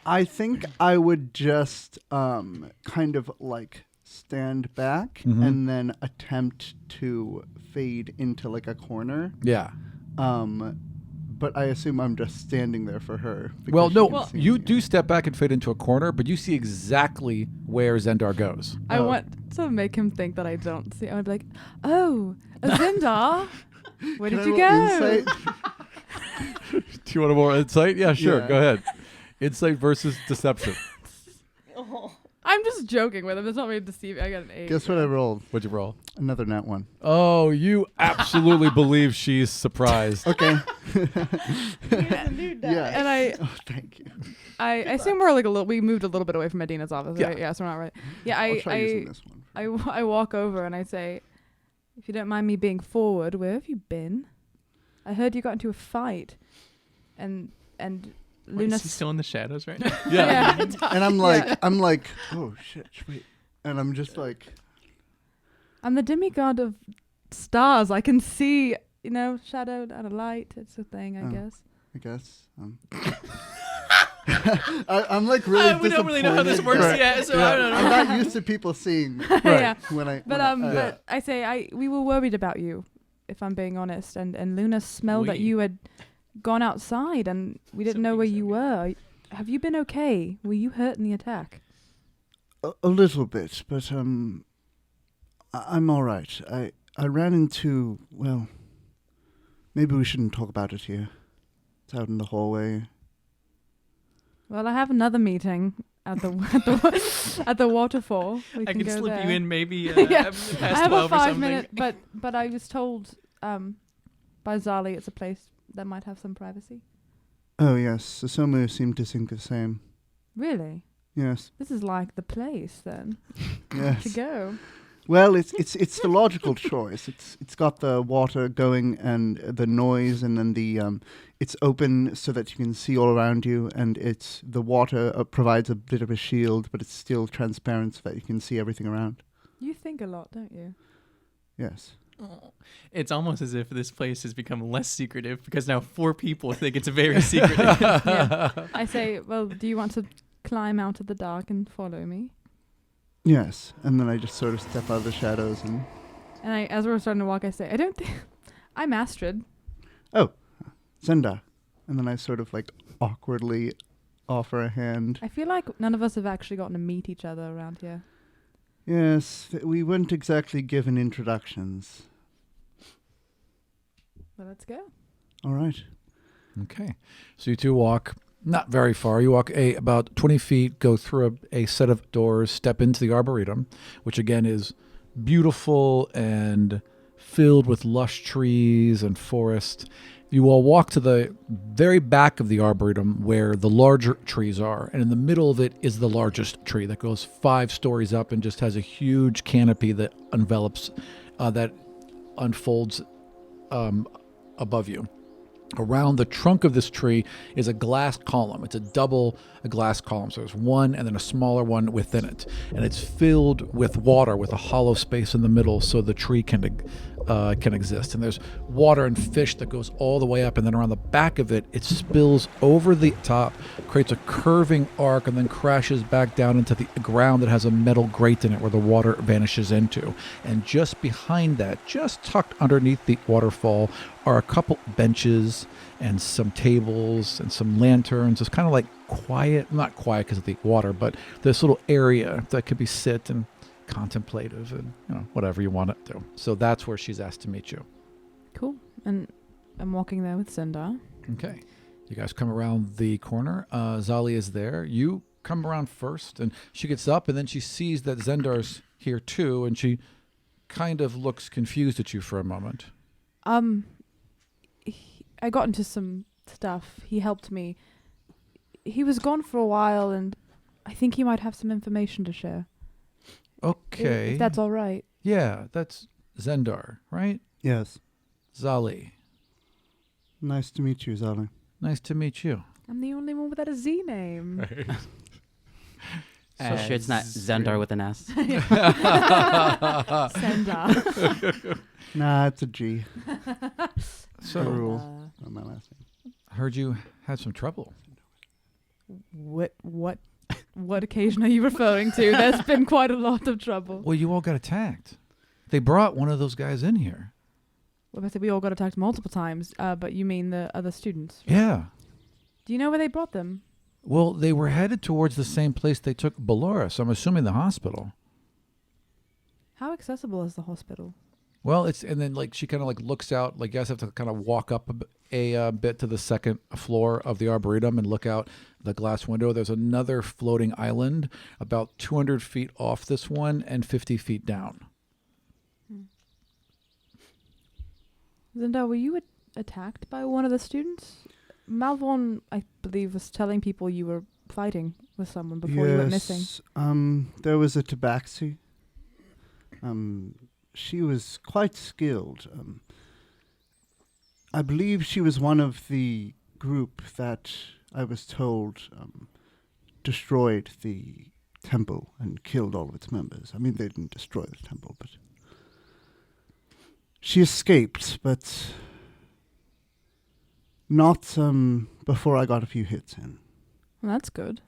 I think I would just kind of like stand back and then attempt to fade into like a corner. Yeah. But I assume I'm just standing there for her. because Well, she no, can see you me. do step back and fade into a corner, but you see exactly where Zendar goes. I Oh. want to make him think that I don't see. I would be like, "Oh, Zender, where Can did I you roll go?" insight? Do you want more insight? Yeah, sure. Yeah. Go ahead. Insight versus deception. I'm just joking with him. It's not me deceiving. I got an 8. Guess what I rolled? What'd you roll? Another nat 1. Oh, you absolutely believe she's surprised. Okay. Yeah. And I Oh, thank you. assume we're like we moved a little bit away from Medina's office, Yeah. right? Yeah, so we're not right. Yeah, I'll try using this one. I walk over and I say, "If you don't mind me being forward, where have you been? I heard you got into a fight, and Wait, Luna. is he still in the shadows right now? Yeah. And I'm like, oh shit, wait. And I'm just like, I'm the demigod of stars. I can see, shadow and a light. It's a thing, I guess. I guess. I'm like really. We don't really know how this works disappointed. yet, so I don't know. I'm not used to people seeing. Yeah. When I. But I say we were worried about you, if I'm being honest, and Luna smelled that We? you had gone outside, and we didn't know where you were. Have you been okay? Were you hurt in the attack? A little bit, but I'm all right. I ran into, well, maybe we shouldn't talk about it here. It's out in the hallway. Well, I have another meeting at the at the waterfall. We I can go slip there. you in maybe Yeah. past I have 12 a or 5 something. minute, but I was told by Zali it's a place that might have some privacy. Oh yes, Susumu seemed to think the same. Really? Yes, This is like the place then to yes. go. Well, it's the logical choice. It's got the water going and the noise, and then it's open so that you can see all around you, and it's the water provides a bit of a shield, but it's still transparent so that you can see everything around. You think a lot, don't you? Yes. It's almost as if this place has become less secretive because now 4 people think it's very secretive. Yeah. I say, well, do you want to climb out of the dark and follow me? Yes, and then I just sort of step out of the shadows and. And as we're starting to walk, I say, I don't think I'm Astrid. Oh, Zender. And then I sort of like awkwardly offer a hand. I feel like none of us have actually gotten to meet each other around here. Yes, we weren't exactly given introductions. Well, let's go. All right. Okay. So you two walk not very far. You walk about 20 feet, go through a set of doors, step into the Arboretum, which again is beautiful and filled with lush trees and forest. You all walk to the very back of the Arboretum where the larger trees are, and in the middle of it is the largest tree that goes 5 stories up and just has a huge canopy that envelops, that unfolds above you. Around the trunk of this tree is a glass column. It's a glass column. So there's one and then a smaller one within it. And it's filled with water with a hollow space in the middle so the tree can exist. And there's water and fish that goes all the way up. And then around the back of it, it spills over the top, creates a curving arc, and then crashes back down into the ground that has a metal grate in it where the water vanishes into. And just behind that, just tucked underneath the waterfall, are a couple benches and some tables and some lanterns. It's kind of like quiet, not quiet because of the water, but this little area that could be sit and contemplative and whatever you want it to. So that's where she's asked to meet you. Cool. And I'm walking there with Zender. Okay. You guys come around the corner. Zali is there. You come around first, and she gets up, and then she sees that Zendar's here too, and she kind of looks confused at you for a moment. I got into some stuff. He helped me. He was gone for a while, and I think he might have some information to share. Okay. If that's all right. Yeah, that's Zender, right? Yes. Zali. Nice to meet you, Zali. Nice to meet you. I'm the only one without a Z name. So sure it's not Xander with an S. Zender. Nah, it's a G. So, Rule. On my last name. heard you had some trouble. What occasion are you referring to? There's been quite a lot of trouble. Well, you all got attacked. They brought one of those guys in here. Well, I said we all got attacked multiple times, but you mean the other students? Yeah. Do you know where they brought them? Well, they were headed towards the same place they took Ballora, so I'm assuming the hospital. How accessible is the hospital? Well, and then she kind of looks out, you guys have to kind of walk up a bit to the second floor of the Arboretum and look out the glass window. There's another floating island about 200 feet off this one and 50 feet down. Zender, were you attacked by one of the students? Malvon, I believe, was telling people you were fighting with someone before you went missing. There was a tabaxi. She was quite skilled. I believe she was one of the group that I was told, destroyed the temple and killed all of its members. I mean, they didn't destroy the temple, but she escaped, but not before I got a few hits in. Well, that's good.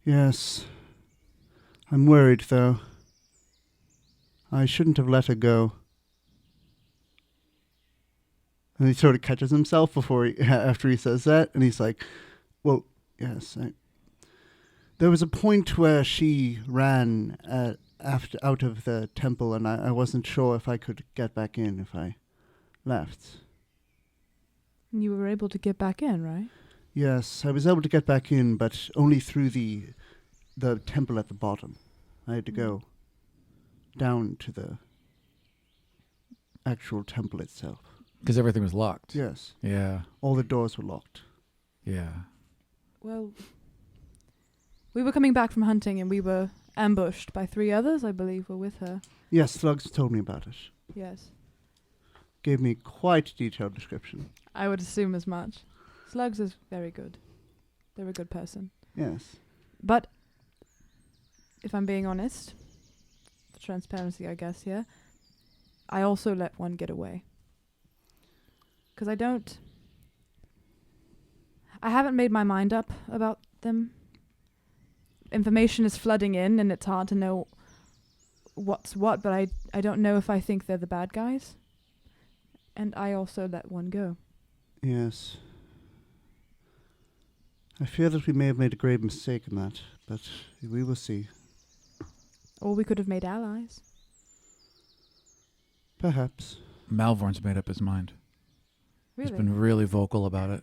Yes. I'm worried, though. I shouldn't have let her go. And he sort of catches himself after he says that, and he's like, well, yes. There was a point where she ran out of the temple, and I wasn't sure if I could get back in if I left. You were able to get back in, right? Yes, I was able to get back in, but only through the temple at the bottom. I had to go down to the actual temple itself. Because everything was locked. Yes. Yeah. All the doors were locked. Yeah. Well, we were coming back from hunting and we were ambushed by 3 others, I believe, were with her. Yes, Slugs told me about it. Yes. Gave me quite a detailed description. I would assume as much. Slugs is very good. They're a good person. Yes. But, if I'm being honest, for transparency, I guess, yeah, I also let one get away. Because I haven't made my mind up about them. Information is flooding in and it's hard to know what's what, but I don't know if I think they're the bad guys. And I also let one go. Yes. I fear that we may have made a grave mistake in that, but we will see. Or we could have made allies. Perhaps. Malvorn's made up his mind. Really? He's been really vocal about it.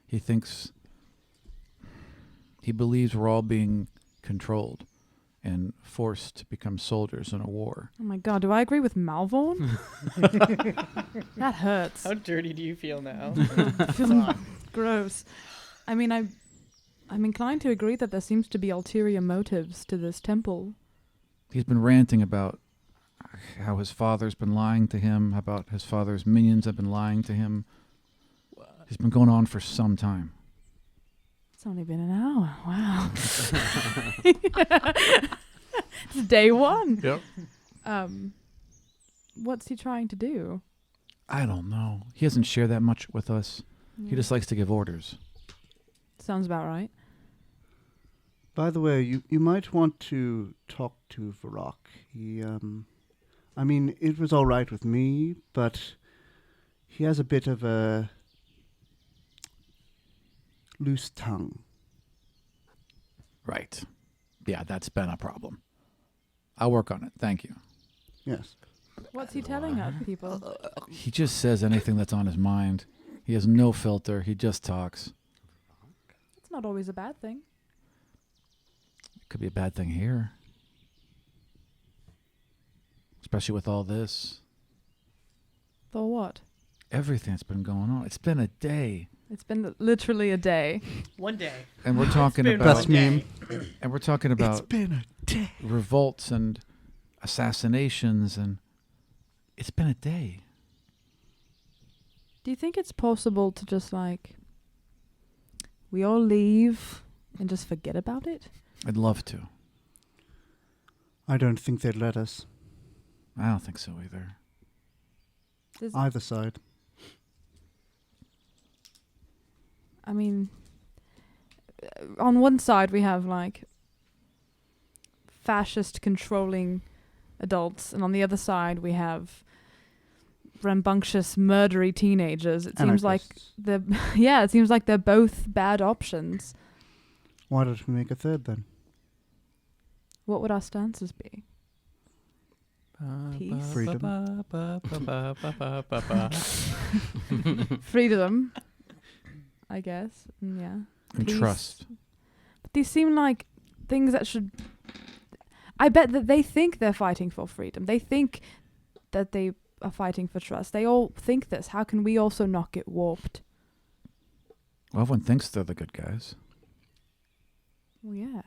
He believes we're all being controlled and forced to become soldiers in a war. Oh my god, do I agree with Malvorn? That hurts. How dirty do you feel now? Gross. I mean, I'm inclined to agree that there seems to be ulterior motives to this temple. He's been ranting about how his father's been lying to him, about his father's minions have been lying to him. He's been going on for some time. It's only been an hour. Wow. It's day 1. Yep. What's he trying to do? I don't know. He doesn't share that much with us. He just likes to give orders. Sounds about right. By the way, you might want to talk to Varrock. He, I mean, it was all right with me, but he has a bit of a loose tongue. Right. Yeah, that's been a problem. I'll work on it. Thank you. Yes. What's he telling us, people? He just says anything that's on his mind. He has no filter. He just talks. It's not always a bad thing. It could be a bad thing here. Especially with all this. For what? Everything that's been going on. It's been a day. It's been literally a day. One day. And we're talking It's been about one day. and we're talking about been a day. revolts and assassinations, and it's been a day. Do you think it's possible to just we all leave and just forget about it? I'd love to. I don't think they'd let us. I don't think so either. Either side. I mean, on one side we have fascist controlling adults, and on the other side we have rambunctious, murdery teenagers. It seems like it seems like they're both bad options. Why don't we make a third then? What would our stances be? Peace. Freedom. Freedom, I guess. Yeah. And Peace. trust. But these seem like things that should... I bet that they think they're fighting for freedom. They think that they are fighting for trust. They all think this. How can we also not get warped? Well, everyone thinks they're the good guys. Well, yeah.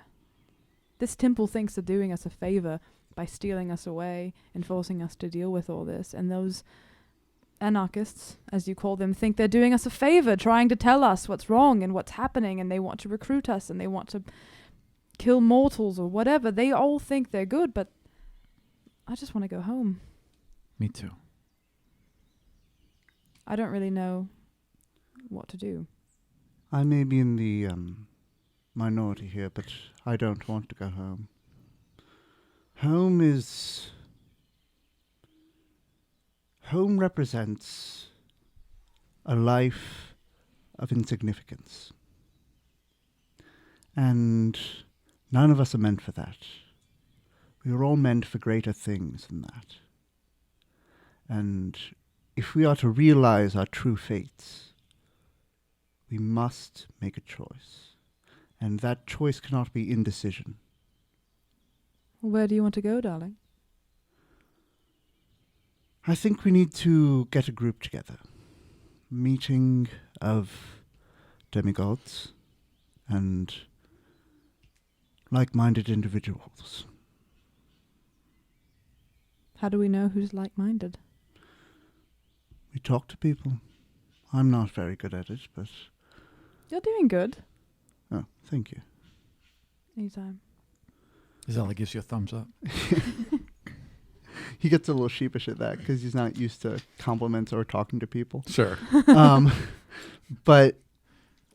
This temple thinks they're doing us a favor by stealing us away and forcing us to deal with all this. And anarchists, as you call them, think they're doing us a favor, trying to tell us what's wrong and what's happening, and they want to recruit us and they want to kill mortals or whatever. They all think they're good, but I just want to go home. Me too. I don't really know what to do. I may be in the minority here, but I don't want to go home. Home represents a life of insignificance. And none of us are meant for that. We are all meant for greater things than that. And if we are to realize our true fates, we must make a choice. And that choice cannot be indecision. Where do you want to go, darling? I think we need to get a group together. Meeting of demigods and like-minded individuals. How do we know who's like-minded? We talk to people. I'm not very good at it, but... You're doing good. Oh, thank you. Anytime. Zella gives you a thumbs up. He gets a little sheepish at that because he's not used to compliments or talking to people. Sure. But...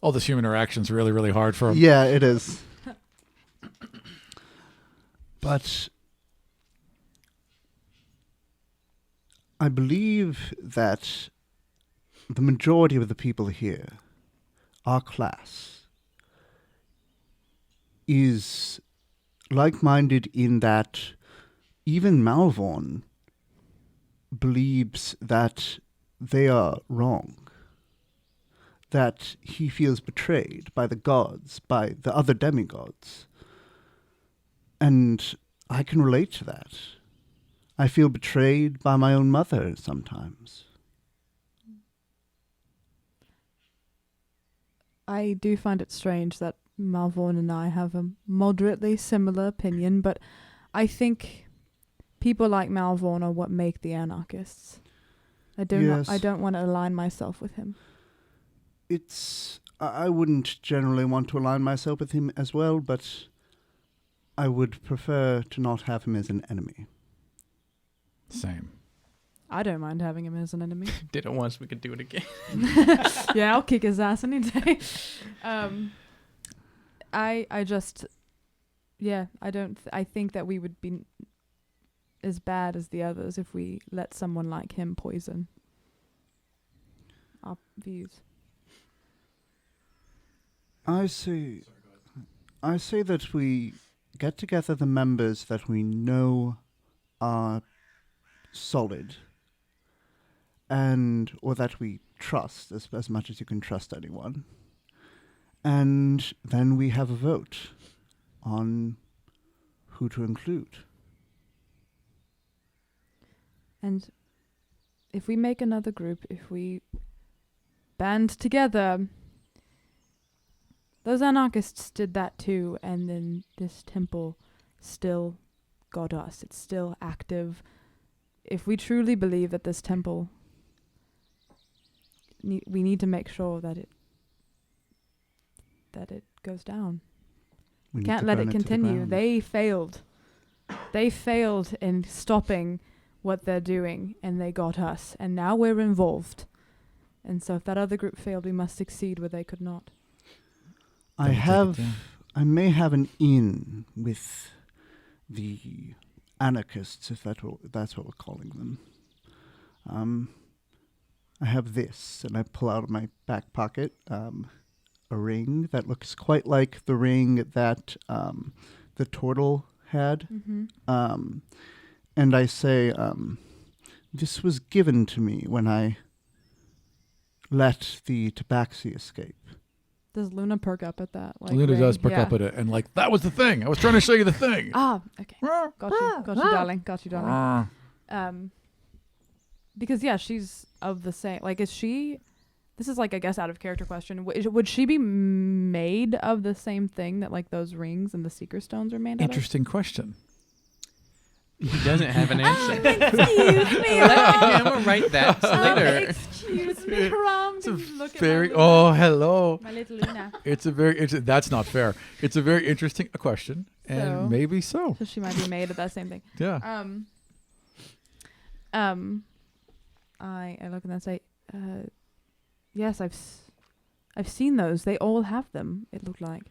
All this human interaction's really, really hard for him. Yeah, it is. But... I believe that the majority of the people here, our class, is like-minded in that even Malvorn believes that they are wrong, that he feels betrayed by the gods, by the other demigods. And I can relate to that. I feel betrayed by my own mother sometimes. I do find it strange that Malvorn and I have a moderately similar opinion, but I think people like Malvorn are what make the anarchists. I don't want to align myself with him. I wouldn't generally want to align myself with him as well, but I would prefer to not have him as an enemy. Same. I don't mind having him as an enemy. Did it once, we could do it again. Yeah, I'll kick his ass any day. I think that we would be as bad as the others if we let someone like him poison our views. I say that we get together the members that we know are solid or that we trust as much as you can trust anyone, and then we have a vote on who to include. And if we make another group, if we band together, those anarchists did that too, and then this temple still got us. It's still active. If we truly believe that this temple, we need to make sure that it goes down. We can't let it continue. They failed. They failed in stopping what they're doing, and they got us, and now we're involved. And so if that other group failed, we must succeed where they could not. I may have an in with the anarchists, if that's what we're calling them. I have this, and I pull out of my back pocket a ring that looks quite like the ring that the turtle had. Mm-hmm. And I say, this was given to me when I let the tabaxi escape. Does Luna perk up at that? Like Luna ring? does perk up at it, and like, that was the thing. I was trying to show you the thing. Ah, okay. Got you, darling. Because yeah, she's of the same. Like, is she? This is like, I guess, out of character question. Would she be made of the same thing that like those rings and the seeker stones are made out of? Interesting question. He doesn't have an answer. Excuse me, Let him write that later. excuse me, Ram. It's a Look at very. my Oh, hello. my little Luna. It's a very. That's not fair. It's a very interesting question, and So- maybe so. So she might be made of that same thing. Yeah. I look and I say, yes, I've seen those. They all have them. It looked like.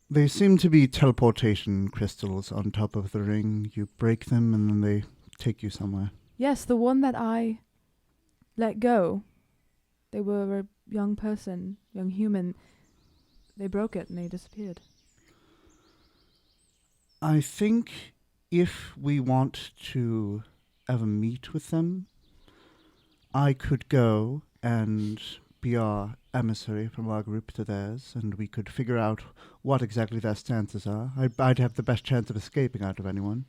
They seem to be teleportation crystals on top of the ring. You break them and then they take you somewhere. Yes, the one that I let go. They were a young person, young human. They broke it and they disappeared. I think if we want to ever meet with them, I could go and be our emissary from our group to theirs, and we could figure out what exactly their stances are. I'd have the best chance of escaping out of anyone.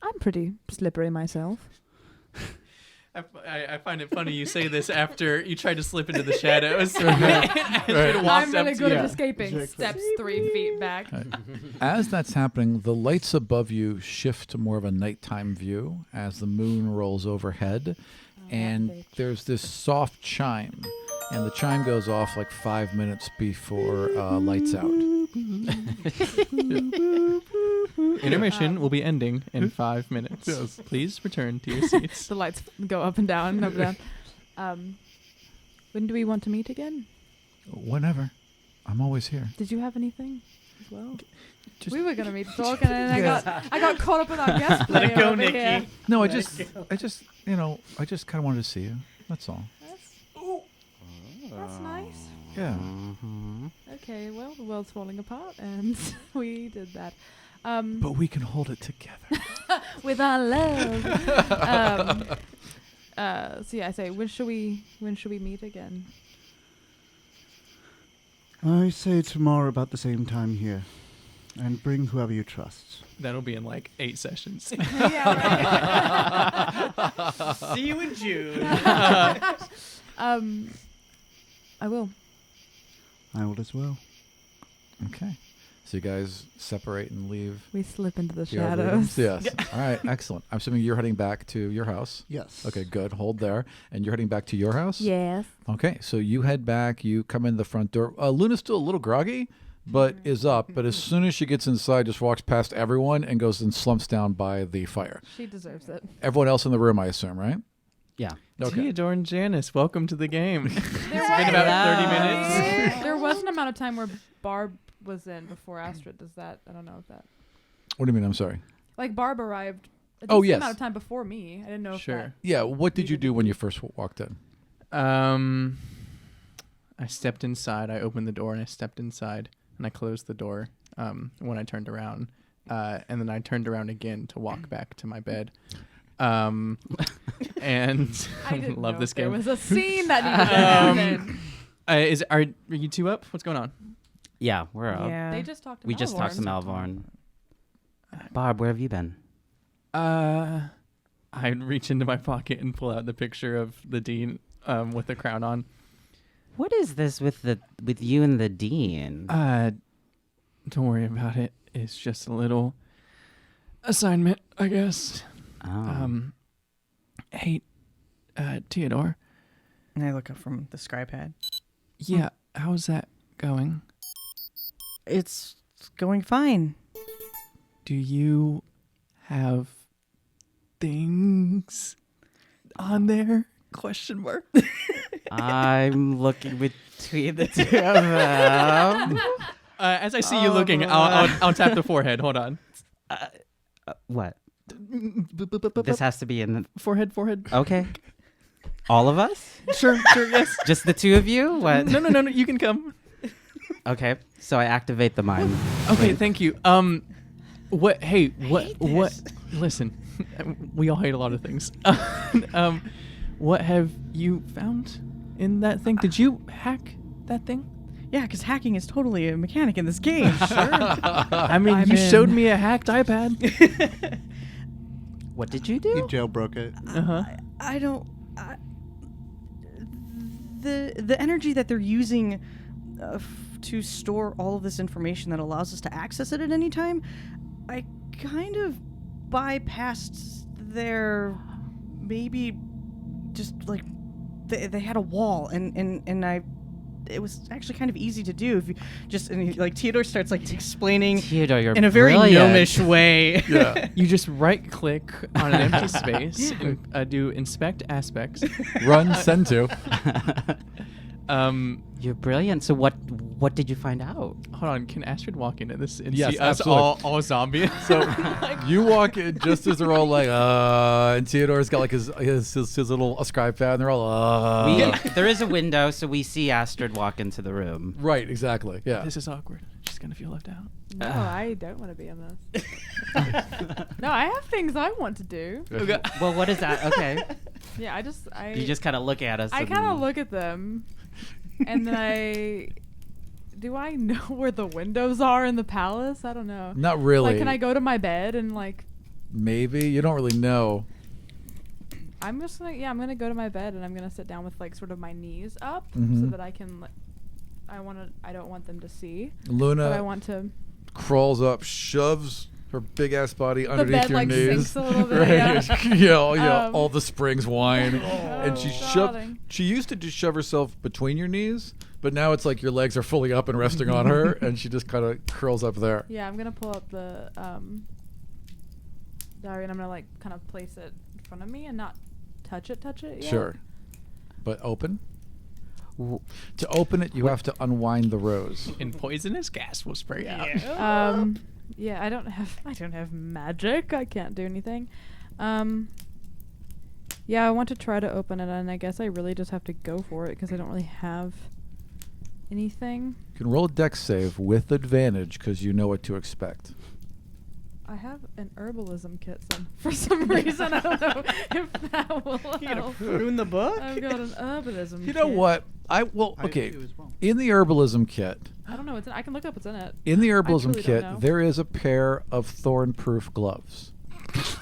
I'm pretty slippery myself. I find it funny you say this after you tried to slip into the shadows. I'm really good at you. escaping. Exactly. Steps 3 feet back. As that's happening, the lights above you shift to more of a nighttime view as the moon rolls overhead, and there's this soft chime, and the chime goes off like 5 minutes before lights out. Intermission will be ending in 5 minutes. Yes. Please return to your seats. The lights go up and down, up and down. When do we want to meet again? Whenever. I'm always here. Did you have anything as well? Just- We were gonna meet to talk, and then I got caught up with our guest player Let it go, over Nikki. here. No, I just kind of wanted to see you. That's all. That's nice. Yeah. Okay, well, the world's falling apart, and we did that. But we can hold it together. With our love. So yeah, I say, when should we meet again? I say tomorrow about the same time here. And bring whoever you trust. That'll be in like 8 sessions. Yeah, right. See you in June. I will. I will as well. Okay. So you guys separate and leave. We slip into the your shadows. rooms? Yes. All right. Excellent. I'm assuming you're heading back to your house. Yes. Okay, good. Hold there. And you're heading back to your house? Yes. Okay. So you head back. You come in the front door. Luna's still a little groggy, but is up. But as soon as she gets inside, just walks past everyone and goes and slumps down by the fire. She deserves it. Everyone else in the room, I assume, right? Yeah. Okay. Theodore and Janice, welcome to the game. It's There been about 30 minutes. There was an amount of time where Barb was in before Astrid. Does that? I don't know if that. What do you mean? I'm sorry. Like Barb arrived. A Oh, decent yes. amount of time before me. I didn't know if Sure. that. Yeah. What did you do when you first walked in? I stepped inside. I opened the door and I stepped inside and I closed the door when I turned around. And then I turned around again to walk back to my bed. And I didn't love know this if there game. was a scene that needed to happen. Are you two up? What's going on? Yeah, we're up. Yeah. They just talked to We just talked to Malvorn. Malvorn. Barb, where have you been? I'd reach into my pocket and pull out the picture of the dean with the crown on. What is this with you and the dean? Don't worry about it. It's just a little assignment, I guess. Oh. Hey, Theodore. And I look up from the sky pad. Yeah, how's that going? It's going fine. Do you have things on there? Question mark. I'm looking between the two of them. As I see you looking, I'll tap the forehead. Hold on. What? This has to be in the... Forehead. Okay. All of us? Sure, yes. Just the two of you? What? No, you can come. Okay. So I activate the mind. Okay, Wait. thank you. What? Hey, what? Listen, we all hate a lot of things. What have you found in that thing? Did you hack that thing? Yeah, because hacking is totally a mechanic in this game. Sure. I mean, I'm you in. showed me a hacked iPad. What did you You do? jailbroke it. I don't. The energy that they're using to store all of this information that allows us to access it at any time, I kind of bypassed their maybe just like they had a wall and I it was actually kind of easy to do if you just and like Theodore starts like explaining Theodore, you're in a very brilliant. gnomish way. Yeah. You just right click on an empty space and do inspect aspects. Run, send to. You're brilliant. So what did you find out? Hold on, can Astrid walk into this and Yes, see us absolutely. all zombie? So you walk in just as they're all like, and Theodore's got like his little scribe pad, and they're all, There is a window, so we see Astrid walk into the room. Right, exactly. Yeah. This is awkward. She's gonna feel left out. No, I don't want to be in this. No, I have things I want to do. Well, what is that? Okay. Yeah, You just kind of look at us. I and- kind of look at them, and then do I know where the windows are in the palace? I don't know. Not really. Like, can I go to my bed and like? Maybe. You don't really know. I'm gonna go to my bed and I'm gonna sit down with like sort of my knees up so Mhm. that I can. I don't want them to see. Luna But I want to. crawls up, shoves her big ass body underneath bed, your like, knees. sinks a little bit, Right? Yeah, Um, all the springs whine. And she darling. She used to just shove herself between your knees, but now it's like your legs are fully up and resting on her, and she just kind of curls up there. Yeah, I'm gonna pull up the diary and I'm gonna like kind of place it in front of me and not touch it yet. Sure. But open? W- To open it, you have to unwind the rose. And poisonous gas will spray out. Yeah, I don't have magic. I can't do anything. Yeah, I want to try to open it, and I guess I really just have to go for it because I don't really have anything. You can roll a dex save with advantage because you know what to expect. I have an herbalism kit for some reason. I don't know if that will You gonna help. ruin the book? I've got an herbalism You know kit. what? I okay. do as well. In the herbalism kit, I don't know what's in it. I can look up what's in it. In the herbalism truly kit, don't know. there is a pair of thorn-proof gloves.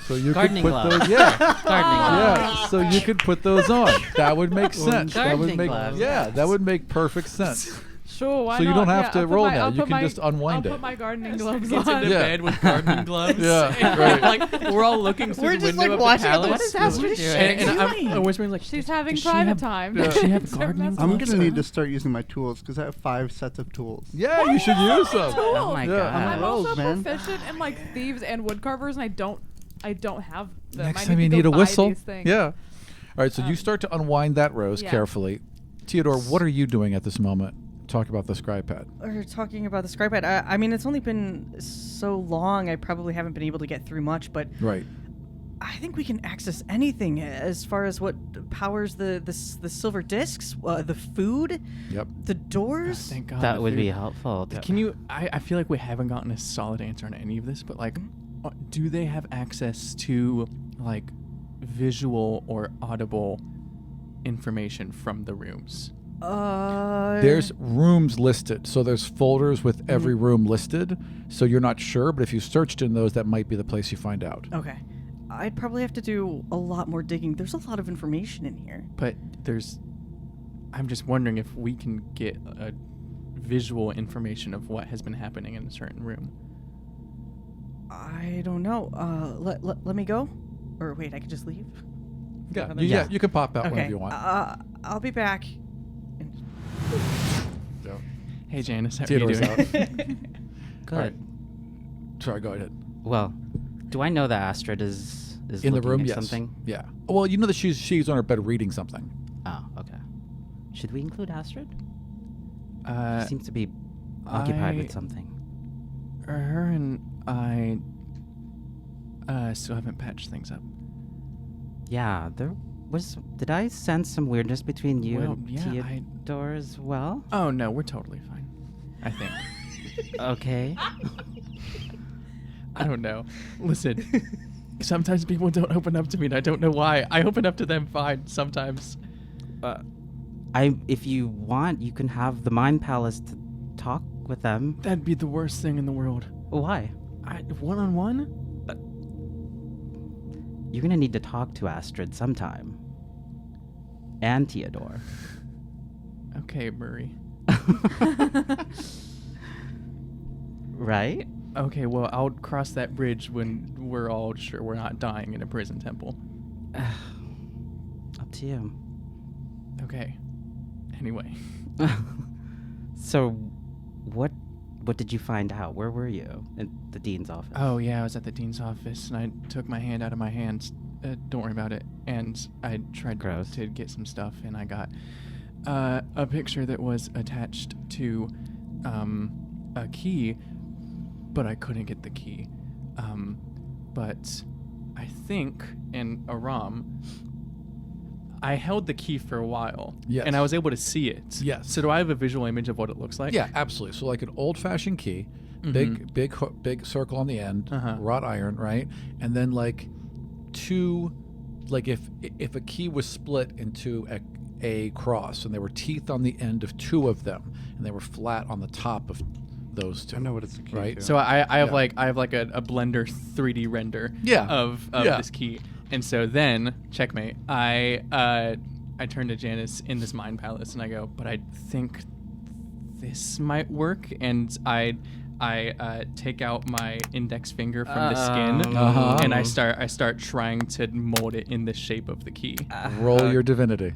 So you Gardening could put gloves. those, yeah, Gardening gloves. yeah. So you could put those on. That would make sense. That would Gardening make, gloves. yeah, that would make perfect sense. Sure, why So you not? don't have Yeah, to I'll put roll my- now. I'll You put can my- just unwind I'll it. put my gardening gloves Gets on. into Yeah. bed with gardening gloves. Yeah, And right. like we're all looking through We're the just window like of watching the it. palace. What is Astrid doing? And I'm whispering like, She's having does she private have- time. Yeah. Does she have Don't gardening mess I'm with gloves? gonna her. need to start using my tools because I have 5 sets of tools. Yeah, you should use them. Oh my Yeah. god. I'm Rolls, also man. proficient in like thieves and woodcarvers, and I don't have them. Next I time you to need go a buy whistle. these things. Yeah. All right, so you start to unwind that rose Yeah. carefully. Theodore, what are you doing at this moment? Talk about the scribe pad. We're talking about the scribe pad. I mean, it's only been so long. I probably haven't been able to get through much, but Right. I think we can access anything as far as what powers the silver discs, the food, Yep. the doors. Thank God. That the would be food. helpful. Can you? I feel like we haven't gotten a solid answer on any of this, but like, do they have access to like visual or audible information from the rooms? There's rooms listed. So there's folders with every room listed. So you're not sure, but if you searched in those, that might be the place you find out. Okay. I'd probably have to do a lot more digging. There's a lot of information in here. But I'm just wondering if we can get a visual information of what has been happening in a certain room. I don't know. Let me go? Or wait, I could just leave? Yeah, Yeah. you can pop out Okay. whenever you want. I'll be back. So, Hey Janice, how are you Theodore's doing? out. Good. All right. Sorry, go ahead. Well, do I know that Astrid is In the looking room, at yes. something? Yeah. Well, you know that she's on her bed reading something. Oh, okay. Should we include Astrid? Uh, She seems to be occupied I- with something. her and I still haven't patched things up. Yeah, there was. Did I sense some weirdness between you Well, and yeah, Theodore as well? Oh no, we're totally fine. I think. Okay. I don't know. Listen, sometimes people don't open up to me, and I don't know why. I open up to them fine sometimes. If you want, you can have the Mind Palace to talk with them. That'd be the worst thing in the world. Why? One-on-one? You're gonna need to talk to Astrid sometime. And Theodore. Okay, Murray. Right? Okay, well, I'll cross that bridge when we're all sure we're not dying in a prison temple. Up to you. Okay. Anyway. So, what did you find out? Where were you? At the dean's office? Oh, yeah, I was at the dean's office, and I took my hand out of my hands. Don't worry about it. And I tried to get some stuff, and I got a picture that was attached to a key, but I couldn't get the key. But I think in Aram, I held the key for a while, Yes. and I was able to see it. Yes. So do I have a visual image of what it looks like? Yeah, absolutely. So like an old-fashioned key, Mhm. big circle on the end, Uh-huh. wrought iron, right? And then like two, like if a key was split into a cross, and there were teeth on the end of two of them, and they were flat on the top of those two. I know what it's a key Right. to. So I have Yeah. like a Blender 3D render of Yeah. this key, and so then checkmate. I turn to Janice in this mind palace, and I go, but I think this might work, and I take out my index finger from the skin, Uh-huh. and I start trying to mold it in the shape of the key. Roll your divinity.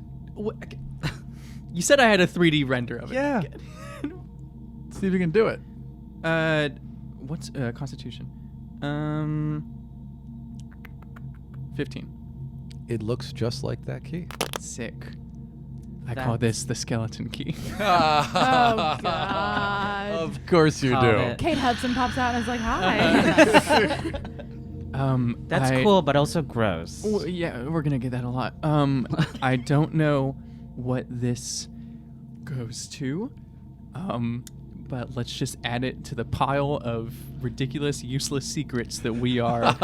You said I had a 3D render of it. Yeah. See if you can do it. What's Constitution? 15. It looks just like that key. Sick. I call this the skeleton key. Oh, God. Of course you Called do. it. Kate Hudson pops out and is like, hi. That's cool, but also gross. Yeah, we're gonna get that a lot. I don't know what this goes to. But let's just add it to the pile of ridiculous, useless secrets that we are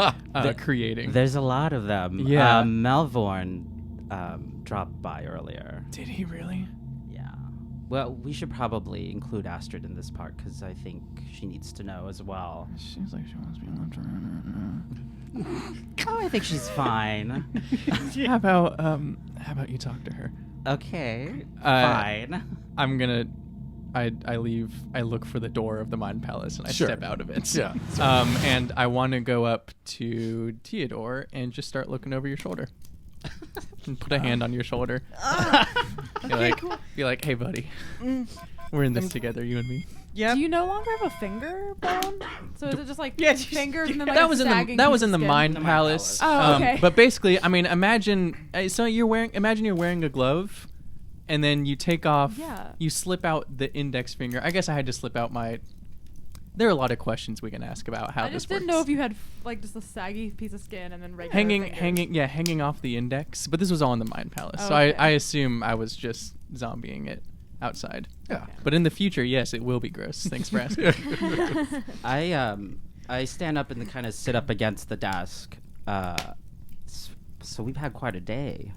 creating. There's a lot of them. Yeah. Melvorn dropped by earlier. Did he really? Yeah. Well, we should probably include Astrid in this part because I think she needs to know as well. Seems like she wants me left around. Oh, I think she's fine. How about you talk to her? Okay. Fine. Fine. I leave. I look for the door of the Mind Palace and I Sure. step out of it. Yeah. And I want to go up to Theodore and just start looking over your shoulder. And put a hand on your shoulder. Be like, hey, buddy, we're in this together, you and me. Yeah. Do you no longer have a finger bone? So is it just like Yeah, just- fingers and then like that a was in sagging the piece of skin? Mind The Mind Palace. Palace. Oh, okay. But basically, I mean, imagine you're wearing a glove, and then you take off. Yeah. You slip out the index finger. I guess I had to slip out my. There are a lot of questions we can ask about how I this just works. didn't know if you had like just a saggy piece of skin and then regular hanging fingers. hanging off the index. But this was all in the Mind Palace, Oh, so okay. I assume I was just zombieing it outside. Yeah. But in the future, yes, it will be gross. Thanks for asking. I stand up and kind of sit up against the desk. So we've had quite a day.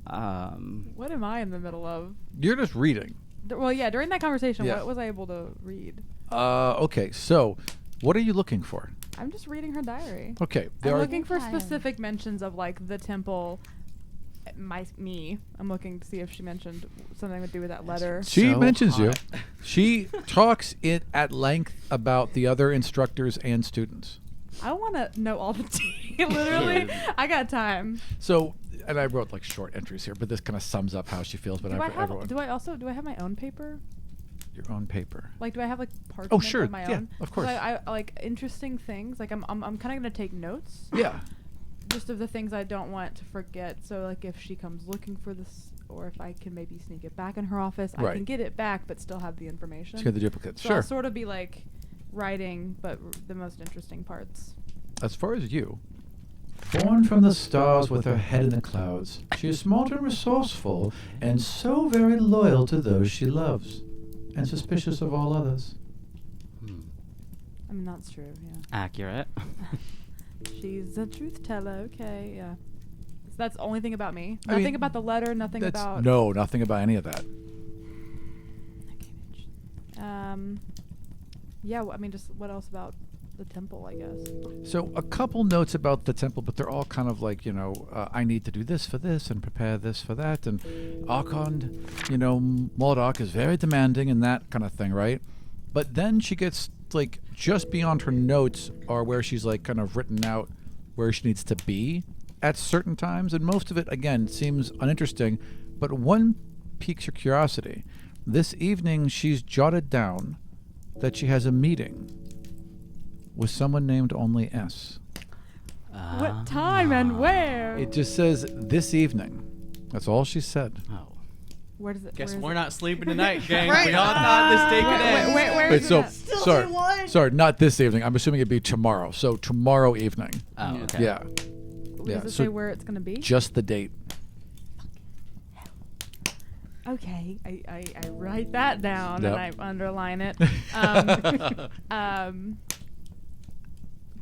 What am I in the middle of? You're just reading. Well, yeah, during that conversation, Yeah. what was I able to read? Okay, so what are you looking for? I'm just reading her diary. Okay, I'm there are looking for specific mentions of like the temple. Me. I'm looking to see if she mentioned something to do with that letter. She So mentions hot. you. She talks at length about the other instructors and students. I don't want to know all the tea. Literally, I got time. So, and I wrote like short entries here, but this kind of sums up how she feels. But Do I have? everyone, Do I have my own paper? your own paper. Like, do I have like parchment Oh, sure. of my Yeah, own? of 'Cause course. I like interesting things. Like I'm kind of gonna take notes. Yeah. Just of the things I don't want to forget. So like if she comes looking for this, or if I can maybe sneak it back in her office, I Right. can get it back, but still have the information. Let's get the duplicates. So Sure. I'll sort of be like writing, but the most interesting parts. As far as you, born from the stars with her head in the clouds, she is smart and resourceful, and so very loyal to those she loves, and suspicious of all others. I mean, that's true. Yeah. Accurate. She's a truth teller. Okay. Yeah. So that's the only thing about me. I Nothing mean, about the letter. Nothing about. No, nothing about any of that. Yeah. I mean, just what else about the temple? I guess. So a couple notes about the temple, but they're all kind of like, I need to do this for this and prepare this for that. And Archon, Mordok is very demanding and that kind of thing, right? But then she gets like just beyond her notes are where she's like kind of written out where she needs to be at certain times, and most of it again seems uninteresting, but one piques your curiosity. This evening she's jotted down that she has a meeting with someone named only S. What time and where? It just says this evening. That's all she said. Oh. Where does it? Guess where is we're it? not sleeping tonight, gang. Right. We all thought this day could end. Where Wait, is so it? at? Still sorry, too wide. sorry, not this evening. I'm assuming it'd be tomorrow. So tomorrow evening. Oh, okay. Yeah, yeah. Does it So say where it's gonna be? just the date. Okay, I write that down Yep. and I underline it.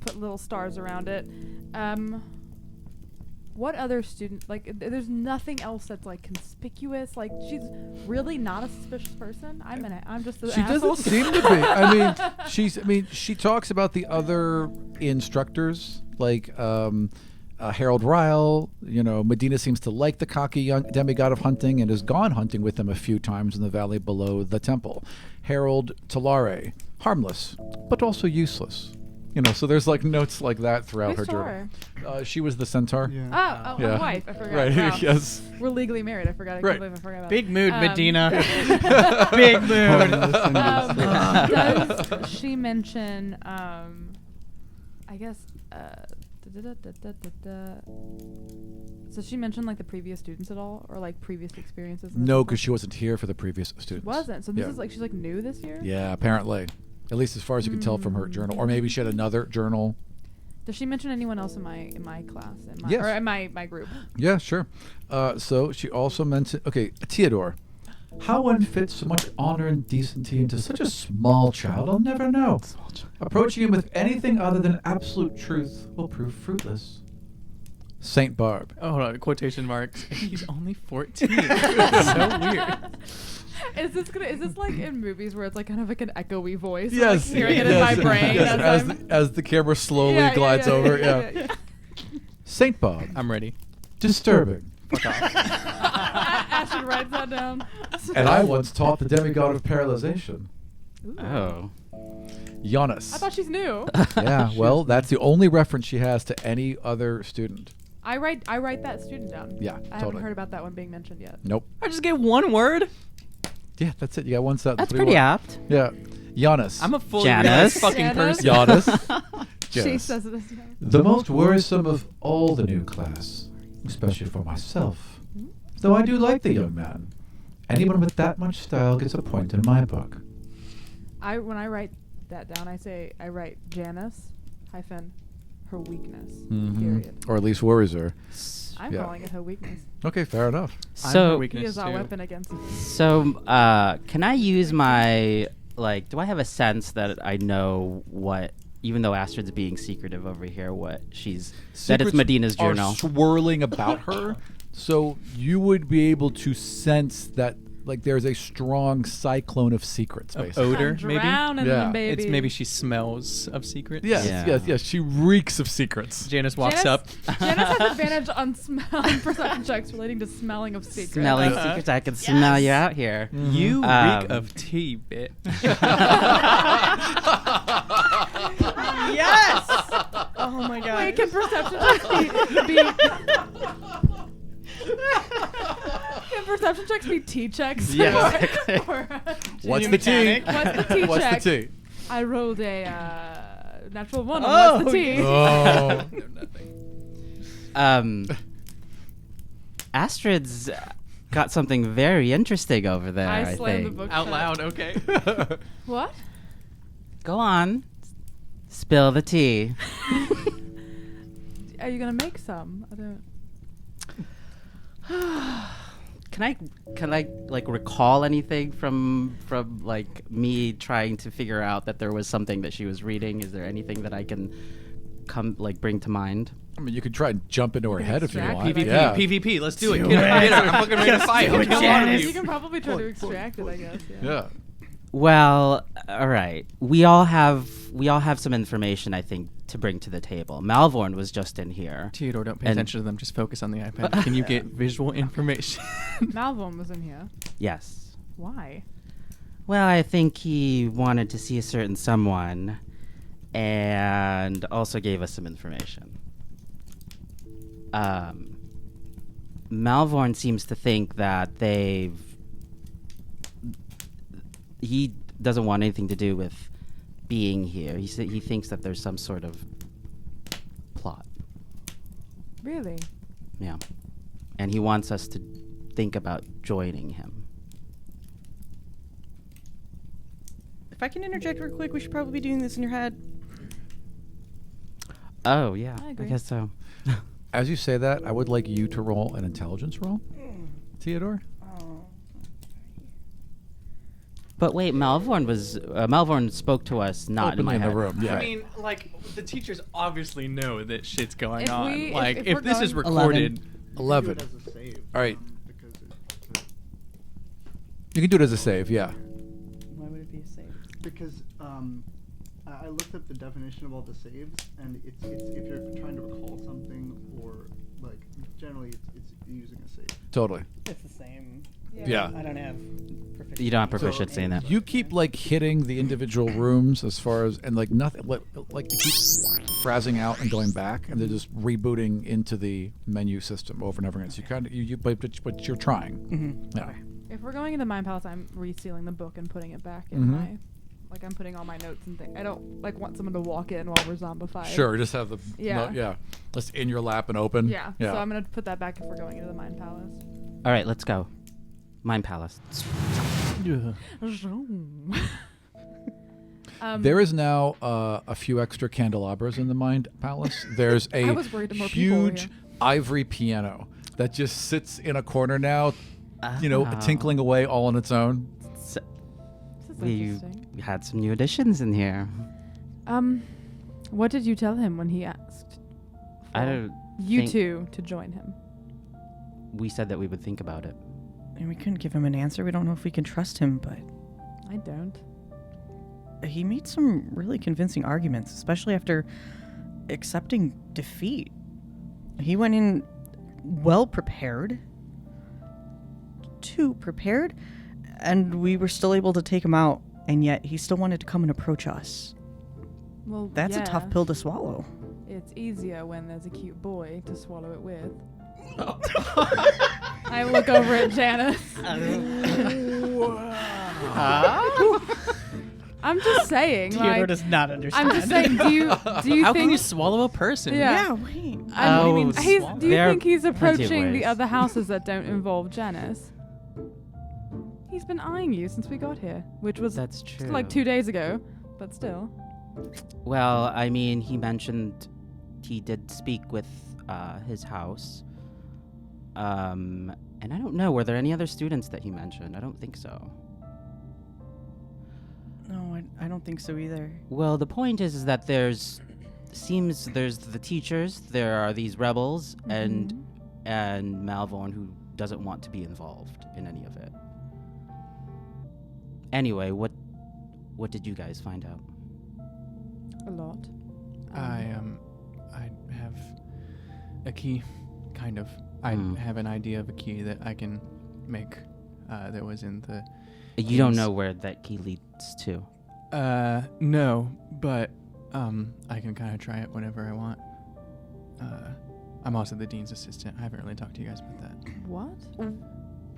Put little stars around it. What other student, like, there's nothing else that's like conspicuous. Like, she's really not a suspicious person. I'm just an She asshole. doesn't seem to be. I mean, she talks about the other instructors, like Harold Ryle. You know, Medina seems to like the cocky young demigod of hunting and has gone hunting with him a few times in the valley below the temple. Harold Talare, harmless, but also useless. You know, so there's like notes like that throughout Who's her journal. She was the centaur. Yeah. Oh, Yeah. my wife. I forgot. Right. Wow. Yes. We're legally married. I forgot. I Right. can't believe I forgot about Big that. mood, Medina. Big mood. Does she mention, I guess, so she mentioned like the previous students at all, or like previous experiences? in the No, temple? because she wasn't here for the previous students. Wasn't. So this Yeah. is like she's like new this year. Yeah, apparently. At least as far as you can tell from her journal, or maybe she had another journal. Does she mention anyone else in my class? Yes. Or in my group? Yeah, sure. So she also mentioned. Okay, Theodore. How one fits so much honor and decency into such a small child, I'll never know. Approaching him with anything other than absolute truth will prove fruitless. Saint Barb. Oh, hold on, quotation marks. He's only 14. So weird. Is this like in movies where it's like kind of like an echoey voice? Yes, Like hearing it yes, in my brain yes, as I'm- as the camera slowly Yeah, yeah, glides yeah, over. yeah, Yeah. yeah. Saint Bob. I'm ready. Disturbing. Ashton writes that down. And I once taught the demigod of paralyzation. Ooh. Oh. Giannis. I thought she's new. Yeah, well, that's the only reference she has to any other student. I write that student down. Yeah, I totally. haven't heard about that one being mentioned yet. Nope. I just get one word. Yeah, that's it. You got one sentence. That's What do you pretty want? apt. Yeah. Giannis. I'm a fully Janice. realized fucking Janice. person. Giannis. She Janice. says it as The most worrisome of all the new class, especially for myself. Though I do like the young man. Anyone with that much style gets a point in my book. when I write that down, I write Janice hyphen her weakness. Mhm. Period. Or at least worries her. I'm Yeah. calling it her weakness. Okay, fair enough. I'm her So, He weakness is our too. weapon against me. can I use my, like, do I have a sense that I know what, even though Astrid's being secretive over here, what she's, that it's Secrets Medina's are journal? swirling about her, so you would be able to sense that, like, there's a strong cyclone of secrets, Of basically. odor, I'm maybe. drowning Yeah. them, baby. It's maybe she smells of secrets. Yes, Yeah. yes. She reeks of secrets. Janice walks Janice- up. Janice has advantage on perception checks relating to smelling of secrets. Smelling secrets, I can smell you out here. You reek Um, of tea, bitch. Yes. Oh my god. Wait, can perception checks be Can perception checks be T checks? Yeah, Or- exactly. or- What's the tea? mechanic. What's the T What's check? the tea? I rolled a natural one. On Oh, what's the T? Oh. Astrid's got something very interesting over there, I slammed the think. book Out shut. loud, okay. What? Go on. Spill the tea. Are you gonna make some? I don't. Can I like recall anything from like me trying to figure out that there was something that she was reading? Is there anything that I can bring to mind? I mean, you could try and jump into her head if you Extract want. it. PvP, Yeah. PvP, let's do it. Get her, I'm fucking ready to fight. do it, Kill all of Janice. You you. can probably try to extract it, I guess. Yeah. Well, all right. We all have some information, I think, to bring to the table. Malvorn was just in here. Theodore, don't pay And- attention to them. Just focus on the iPad. Can you get visual information? Malvon was in here. Yes. Why? Well, I think he wanted to see a certain someone and also gave us some information. Malvorn seems to think that he doesn't want anything to do with being here. He thinks that there's some sort of plot. Really? Yeah. And he wants us to think about joining him. If I can interject real quick, we should probably be doing this in your head. Oh, yeah. I I agree. guess so. As you say that, I would like you to roll an intelligence roll, Theodore. But wait, Malvorn spoke to us not in Openly my in the head. room, yeah. I mean, like, the teachers obviously know that shit's going If on. we- Like, if if we're this is going- recorded, 11. Do it as a save, All right. because You can do it as a save, yeah. Why would it be a save? because I looked up the definition of all the saves, and it's if you're trying to recall something or like generally it's using a save. Totally. It's the same. Yeah. I don't have proficiency. You don't have proficiency in that. You keep like hitting the individual rooms as far as and like nothing like it keeps frazzing out and going back and they're just rebooting into the menu system over and over again. So you kind of but you're trying. Mm-hmm. Yeah. If we're going into Mind Palace, I'm resealing the book and putting it back in Mhm. my. Like I'm putting all my notes and things. I don't like want someone to walk in while we're zombified. Sure. Just have the Yeah. yeah. Just in your lap and open. Yeah. Yeah. So I'm gonna put that back if we're going into the Mind Palace. All right, let's go. Mind Palace. There is now a few extra candelabras in the Mind Palace. There's a I was worried the more people were huge here. ivory piano that just sits in a corner now, Oh. tinkling away all on its own. So This is we interesting. had some new additions in here. What did you tell him when he asked? I for don't You think- two to join him. We said that we would think about it. And we couldn't give him an answer. We don't know if we can trust him, but I don't. he made some really convincing arguments, especially after accepting defeat. He went in well prepared, too prepared, and we were still able to take him out, and yet he still wanted to come and approach us. Well, That's a tough yeah. pill to swallow. It's easier when there's a cute boy to swallow it with. I look over at Janice. I'm just saying, Theodore like, does not understand. I'm just saying, do you how think? can you swallow a person? Yeah. wait. Oh, do you there are think he's plenty of approaching the ways. other houses that don't involve Janice? He's been eyeing you since we got here, which was That's true. like 2 days ago, but still. Well, I mean, he mentioned he did speak with his house. And I don't know, were there any other students that he mentioned? I don't think so. No, I don't think so either. Well, the point is that there's the teachers, there are these rebels, and Malvorn who doesn't want to be involved in any of it. Anyway, what did you guys find out? A lot. I have a key, kind of. I have an idea of a key that I can make. That was in the. You don't Yes. know where that key leads to. No, but I can kind of try it whenever I want. I'm also the dean's assistant. I haven't really talked to you guys about that. What?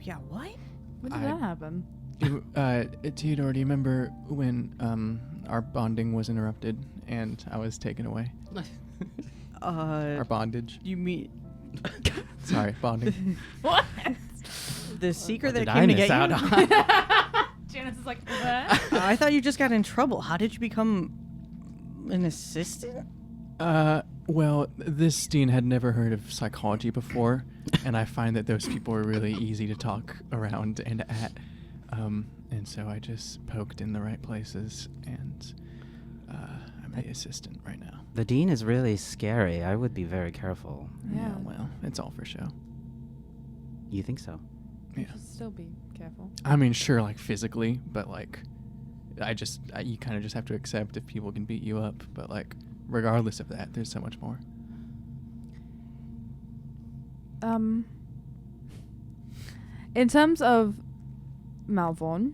Yeah, what? When did I- that happen? Theodore, do you remember when our bonding was interrupted and I was taken away? Our bondage. You mean Sorry, bonding. What? the secret that Did came I to miss get out you? on? Janice is like, what? I thought you just got in trouble. How did you become an assistant? Well, this dean had never heard of psychology before, and I find that those people are really easy to talk around and at. And so I just poked in the right places, and I'm the assistant right now. The dean is really scary. I would be very careful. Yeah. Well, it's all for show. You think so? You Yeah. should still be careful. I mean, sure, like physically, but like, you kind of just have to accept if people can beat you up. But like, regardless of that, there's so much more. In terms of Malvorn,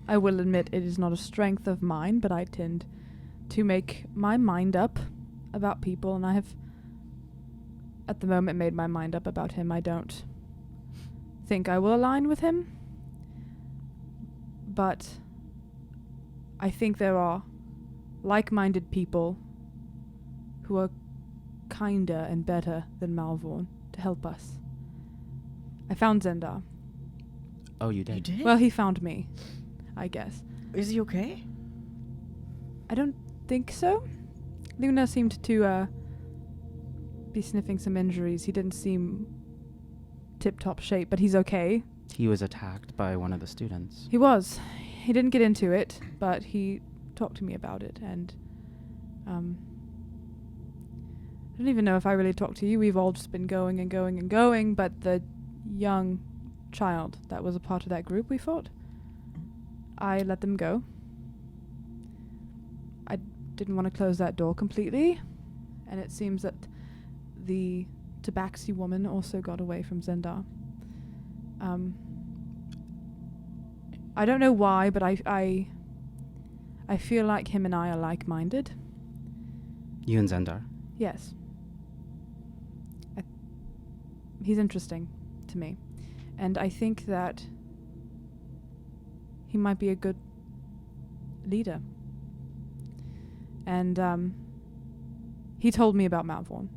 I will admit it is not a strength of mine, but I tend to make my mind up about people, and I have, at the moment, made my mind up about him. I don't think I will align with him, but I think there are like-minded people who are kinder and better than Malvorn to help us. I found Zender. Oh, you did? You did? Well, he found me, I guess. Is he okay? I don't think so. Luna seemed to be sniffing some injuries. He didn't seem tip-top shape, but he's okay. He was attacked by one of the students. He was. He didn't get into it, but he talked to me about it, and I don't even know if I really talked to you. We've all just been going and going and going, but the young child that was a part of that group we fought, I let them go. I didn't want to close that door completely, and it seems that the Tabaxi woman also got away from Zender. I don't know why, but I feel like him and I are like-minded. You and Xander? Yes. He's interesting to me. And I think that he might be a good leader. And he told me about Malvorn.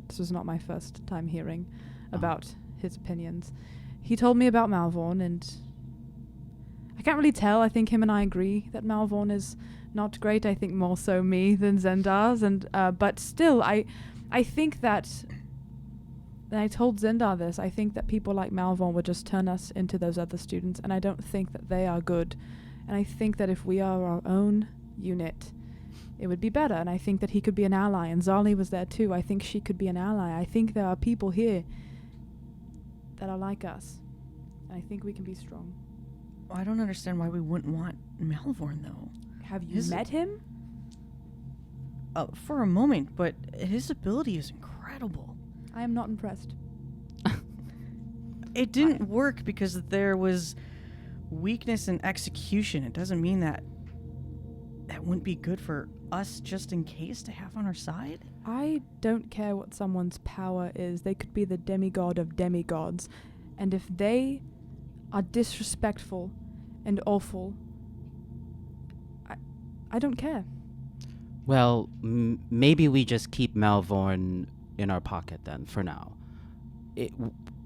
This was not my first time hearing about his opinions. He told me about Malvorn, and I can't really tell. I think him and I agree that Malvorn is not great. I think more so me than Zendar's, and but still, I think that. And I told Zender this. I think that people like Malvorn would just turn us into those other students, and I don't think that they are good. And I think that if we are our own unit, it would be better. And I think that he could be an ally, and Zali was there too. I think she could be an ally. I think there are people here that are like us, and I think we can be strong. I don't understand why we wouldn't want Malvorn, though. Have you met him? For a moment, but his ability is incredible. I am not impressed. It didn't work because there was weakness in execution. It doesn't mean that wouldn't be good for us just in case to have on our side. I don't care what someone's power is. They could be the demigod of demigods. And if they are disrespectful and awful, I don't care. Well, maybe we just keep Malvorn in our pocket then for now.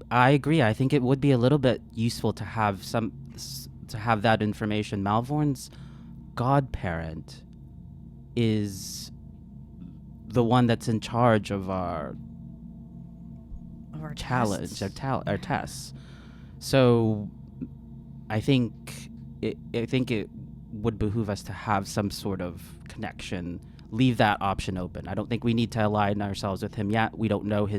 I agree. I think it would be a little bit useful to have that information. Malvorn's godparent is the one that's in charge of our challenge, our tests. So I think it would behoove us to have some sort of connection. Leave that option open. I don't think we need to align ourselves with him yet. We don't know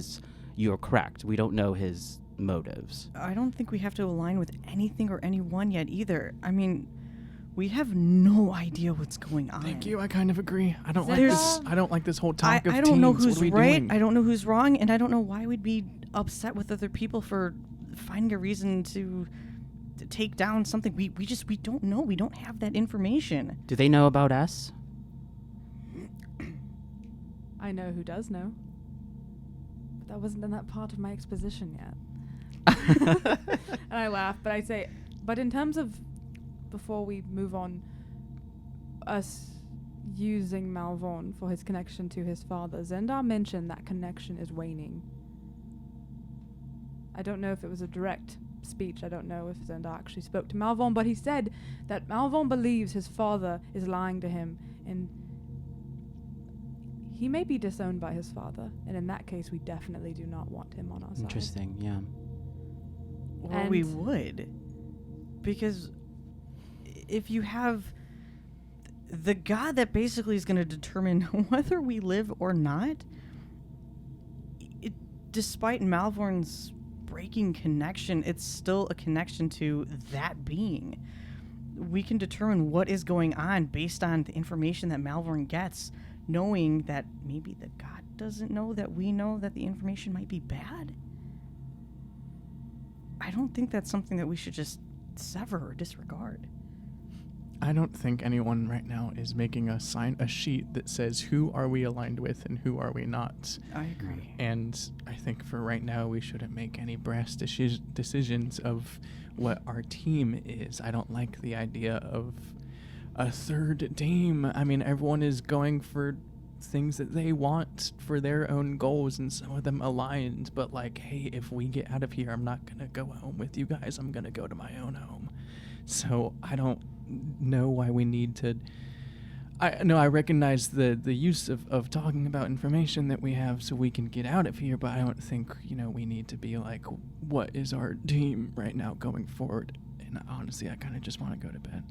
you're correct. We don't know his motives. I don't think we have to align with anything or anyone yet either. I mean, we have no idea what's going on. Thank you. I kind of agree. I don't like There's- this. I don't like this whole talk of I don't know teams. who's What are we right. doing? I don't know who's wrong, and I don't know why we'd be upset with other people for finding a reason to take down something. We don't know. We don't have that information. Do they know about us? I know who does know. But that wasn't in that part of my exposition yet. And I laugh, but I say, but in terms of, before we move on, us using Malvorn for his connection to his father, Zender mentioned that connection is waning. I don't know if it was a direct speech. I don't know if Zender actually spoke to Malvorn, but he said that Malvorn believes his father is lying to him, and he may be disowned by his father, and in that case, we definitely do not want him on our side. Interesting, yeah. Or we would. Because if you have the god that basically is going to determine whether we live or not, despite Malvorn's breaking connection, it's still a connection to that being. We can determine what is going on based on the information that Malvorn gets, knowing that maybe the god doesn't know that we know that the information might be bad. I don't think that's something that we should just sever or disregard. I don't think anyone right now is making us sign a sheet that says who are we aligned with and who are we not. I agree. And I think for right now, we shouldn't make any brass decisions of what our team is. I don't like the idea of a third team. I mean, everyone is going for things that they want for their own goals, and some of them aligned. But like, hey, if we get out of here, I'm not going to go home with you guys. I'm going to go to my own home. So I don't know why we need to. I recognize the use of talking about information that we have so we can get out of here, but I don't think, we need to be like, what is our team right now going forward? And honestly, I kind of just want to go to bed.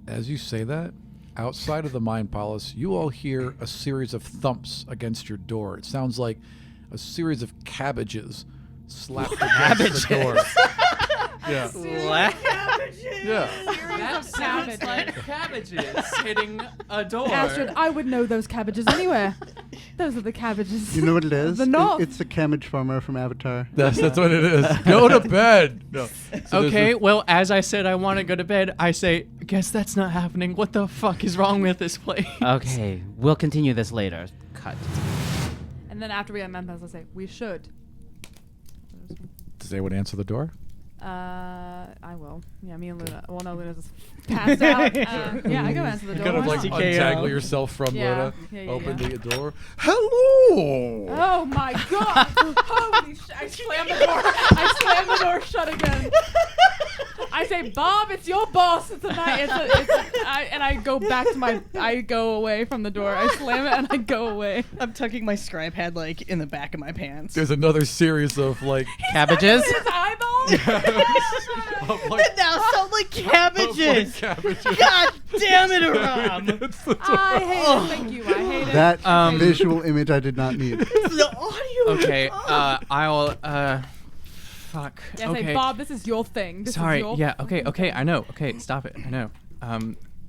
As you say that, outside of the Mind Palace, you all hear a series of thumps against your door. It sounds like a series of cabbages slapped against the door. Yeah. Yeah. That sounds like cabbages hitting a door. Astrid, I would know those cabbages anywhere. Those are the cabbages. You know what it is? The north. It's the cabbage farmer from Avatar. That's what it is. Go to bed. No. So Okay, well, as I said, I want to go to bed. I say, guess that's not happening. What the fuck is wrong with this place? Okay, we'll continue this later. Cut. And then after we have Memphis, I'll say, we should. Does anyone answer the door? I will. Yeah, me and Luna. Well, no, Luna's just passed out. Yeah, I go answer the door. Kind of Why like not? untangle yourself from Yeah. Luna. Yeah, Open yeah. the door. Hello. Oh my god! Holy shit! I slam the door. I slam the door shut again. I say, Bob, it's your boss tonight. And I go back to I go away from the door. I slam it and I go away. I'm tucking my scribe head like in the back of my pants. There's another series of like Cabbages? His eyeballs. of like, That now sound like cabbages. cabbages. God damn it, Aram. Against the door. I hate it. Thank you. I hate it. That visual image I did not need. The audio. Okay, I'll, fuck. Yeah, okay. say, Bob, this is your thing. This Sorry, is your yeah, okay, I know. Okay, stop it, I know.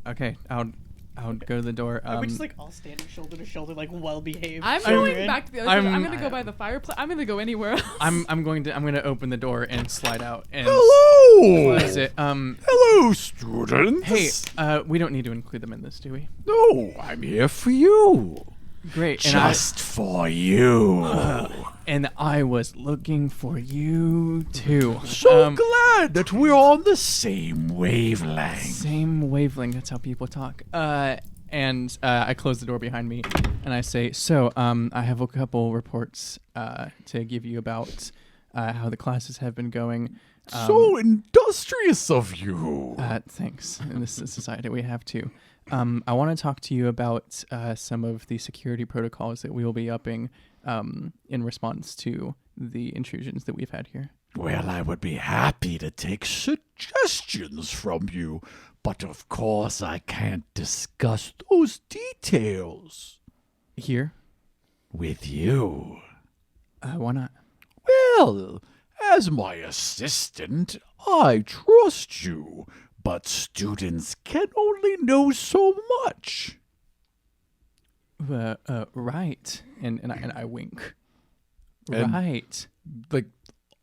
Okay, I'll go to the door. We're just like all standing shoulder to shoulder, like well behaved. I'm going back to the other side. I'm gonna go by the fireplace. I'm gonna go anywhere else. I'm gonna open the door and slide out and Hello. close it. Hello, students. Hey, we don't need to include them in this, do we? No, I'm here for you. Great. Just for you. And I was looking for you too. So glad that we're on the same wavelength. Same wavelength. That's how people talk. And I close the door behind me, and I say, "So, I have a couple reports to give you about how the classes have been going." So industrious of you. Thanks. In this society, we have to. I want to talk to you about some of the security protocols that we will be upping in response to the intrusions that we've had here. Well, I would be happy to take suggestions from you, but of course I can't discuss those details Here? with you. Why not? Well, as my assistant, I trust you, but students can only know so much. Right. And I wink. And- Right. Like,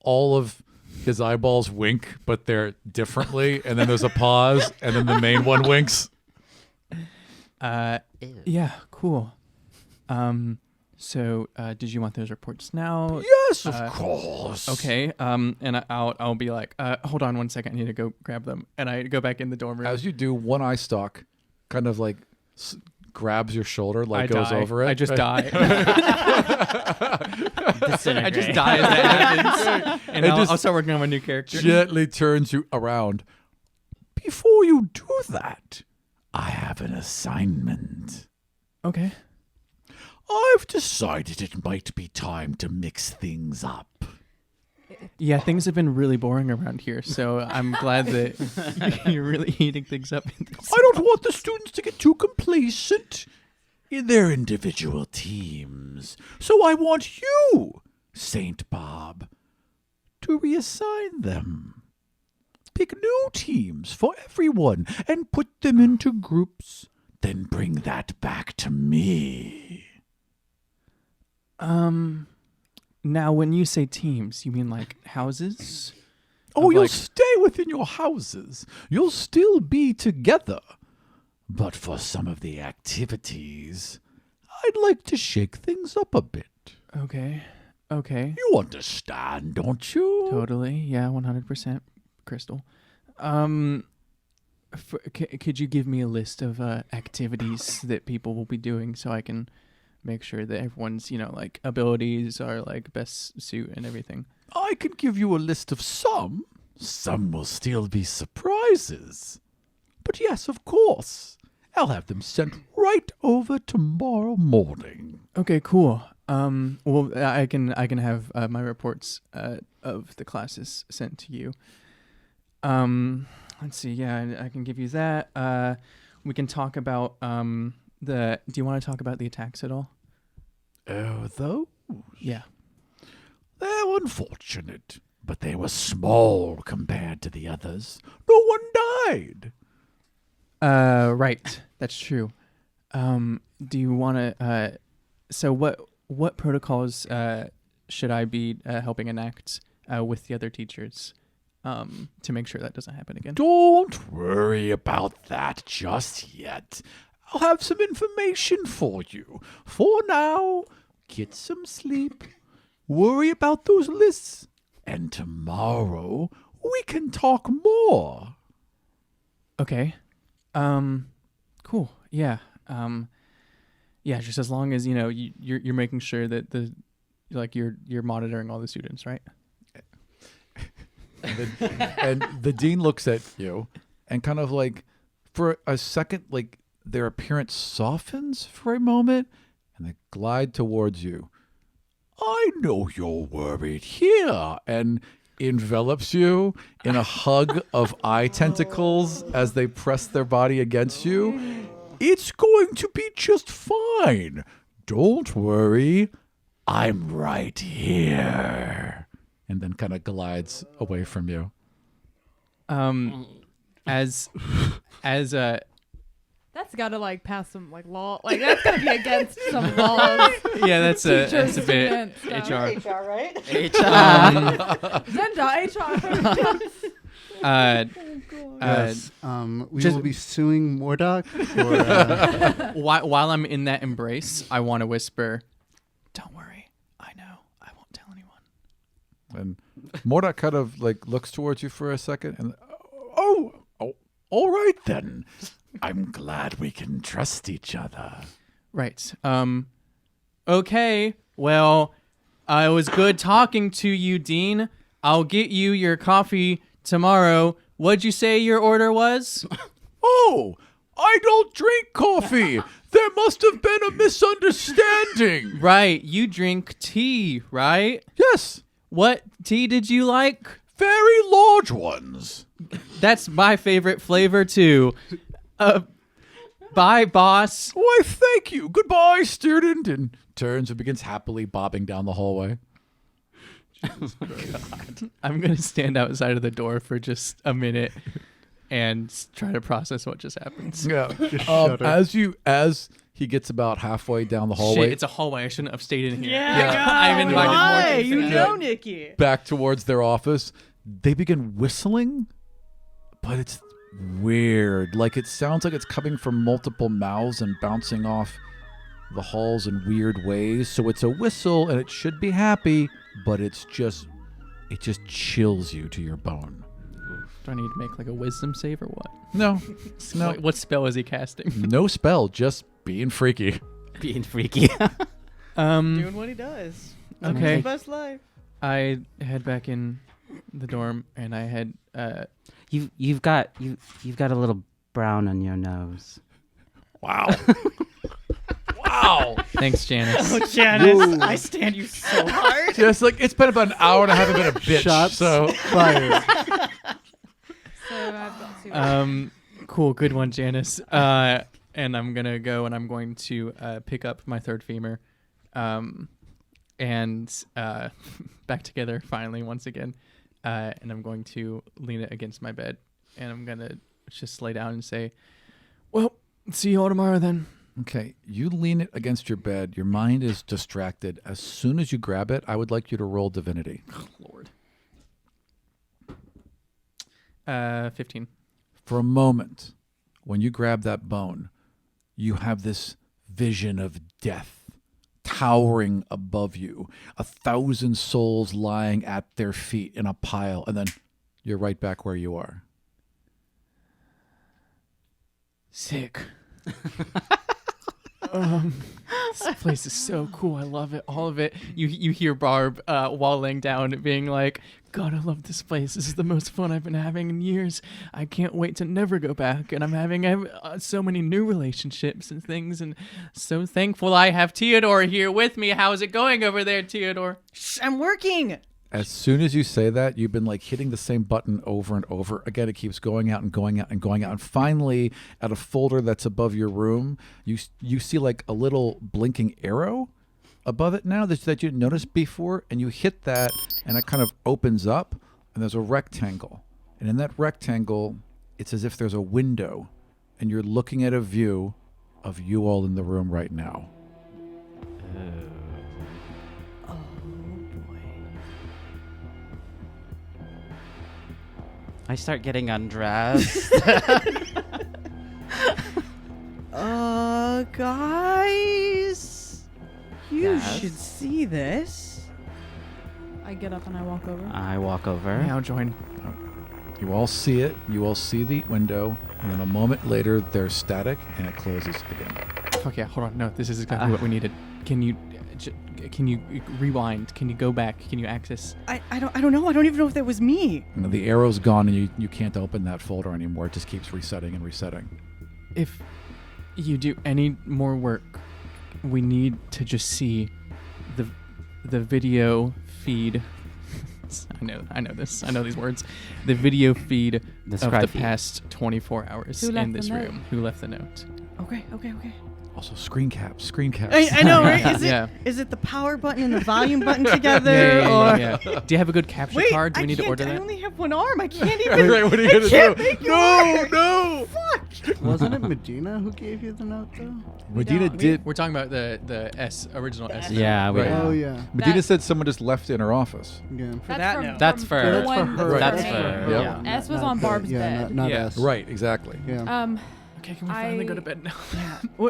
all of his eyeballs wink, but they're differently, and then there's a pause, and then the main one winks. Yeah, cool. So, did you want those reports now? Yes, of course. Okay. And I'll be like, hold on 1 second. I need to go grab them. And I go back in the dorm room. As you do, one eye stalk kind of like grabs your shoulder, like I goes die. over it. I just die. I just Disintegrate. die as that happens. And It I'll just start working on my new character. Gently turns you around. Before you do that, I have an assignment. Okay. I've decided it might be time to mix things up. Yeah, things have been really boring around here, so I'm glad that you're really heating things up. I don't want the students to get too complacent in their individual teams. So I want you, Saint Bob, to reassign them. Pick new teams for everyone and put them into groups. Then bring that back to me. Now, when you say teams, you mean like houses? Oh, Of you'll like- stay within your houses. You'll still be together, But for some of the activities, I'd like to shake things up a bit. Okay. Okay. You understand, don't you? Totally. Yeah, 100%. Crystal. Could you give me a list of activities that people will be doing so I can make sure that everyone's, like abilities are like best suit and everything? I can give you a list of some. Some will still be surprises. But yes, of course. I'll have them sent right over tomorrow morning. Okay, cool. Well, I can have my reports of the classes sent to you. Let's see. Yeah, I can give you that. We can talk about do you want to talk about the attacks at all? Oh, those? Yeah. They're unfortunate, but they were small compared to the others. No one died. Right. That's true. Do you want to? So what protocols should I be helping enact with the other teachers to make sure that doesn't happen again? Don't worry about that just yet. I'll have some information for you. For now, get some sleep. Worry about those lists. And tomorrow, we can talk more. Okay. Cool. Yeah. Yeah, just as long as, you're making sure that you're monitoring all the students, right? And the dean looks at you and kind of like for a second, like their appearance softens for a moment and they glide towards you. I know you're worried here, and envelops you in a hug of eye tentacles as they press their body against you. It's going to be just fine. Don't worry. I'm right here. And then kind of glides away from you. That's got to pass some law. That's got to be against some laws. Yeah, that's a bit student stuff. HR. HR, right? Zender, HR. Yes. We just- will be suing Mordok for. While I'm in that embrace, I want to whisper, "Don't worry, I know. I won't tell anyone." And Mordok kind of looks towards you for a second and, oh, all right then. I'm glad we can trust each other. Right. Okay. Well, it was good talking to you, Dean. I'll get you your coffee tomorrow. What'd you say your order was? Oh, I don't drink coffee. There must have been a misunderstanding. Right. You drink tea, right? Yes, What tea did you like? very large ones. That's my favorite flavor, too. Bye, boss. Why, thank you. Goodbye, student. And turns and begins happily bobbing down the hallway. I'm going to stand outside of the door for just a minute and try to process what just happened. Yeah. shudder. As he gets about halfway down the hallway, Shit, it's a hallway. I shouldn't have stayed in here. Yeah, I'm invited why? more. You Yeah. know, Nikki. back towards their office, they begin whistling, but it's weird. It sounds like it's coming from multiple mouths and bouncing off the halls in weird ways. So it's a whistle and it should be happy, but it just chills you to your bone. Do I need to make a wisdom save or what? No, no, What spell is he casting? no spell, just being freaky. Being freaky. Doing what he does. Living Okay. his best life. I head back in the dorm and I head. You've got a little brown on your nose. Wow. Wow. Thanks, Janice. Oh, Janice, I stand you so hard. Just it's been about an hour and I haven't been a bitch. Shots So fired. Cool, good one, Janice. And I'm gonna go and I'm going to pick up my third femur, and back together finally once again. And I'm going to lean it against my bed, and I'm gonna just lay down and say, "Well, see you all tomorrow then." okay, you lean it against your bed. Your mind is distracted. As soon as you grab it, I would like you to roll divinity. Lord. 15. For a moment, when you grab that bone, you have this vision of death towering above you, 1,000 souls lying at their feet in a pile, and then you're right back where you are. Sick. This place is so cool. I love it. All of it. You hear Barb while laying down being like, God, I love this place. This is the most fun I've been having in years. I can't wait to never go back. And I'm having so many new relationships and things. And so thankful I have Theodore here with me. How's it going over there, Theodore? Shh, I'm working. As soon as you say that, you've been like hitting the same button over and over again. It keeps going out and going out and going out. And finally, at a folder that's above your room, you see like a little blinking arrow above it now that you didn't notice before. And you hit that and it kind of opens up and there's a rectangle. And in that rectangle, it's as if there's a window and you're looking at a view of you all in the room right now. I start getting undressed. Guys, you Yes? should see this. I get up and I walk over. I walk over. Now join. You all see it. You all see the window. And then a moment later, there's static and it closes again. Fuck yeah, hold on. No, this is exactly what we needed. Can you rewind? Can you go back? Can you access? I don't know. I don't even know if that was me. And the arrow's gone and you can't open that folder anymore. It just keeps resetting and resetting. If you do any more work, we need to just see the video feed. I know this. I know these words. The video feed The of scribe the feed. past 24 hours Who left in the this note? room. Who left the note? Okay. Also, screen caps. I know, right? Is it Yeah. is it the power button and the volume button together? Yeah. or Do you have a good capture Wait, card? Do we need to can't- order I that? only have one arm. I can't even. Right, what are you I gonna can't do? make it work. No! Fuck. Wasn't it Medina who gave you the note, though? Medina don't. did. We're talking about the original S. Yeah, we Right. Oh, yeah. Medina That- said someone just left in her office. Yeah. For that from, note. That's from for- the That's one for her. That's name. for- Yep. yeah. S was on Barb's bed. Not Yeah. us. Right, exactly. Yeah. Okay, can we finally go to bed now?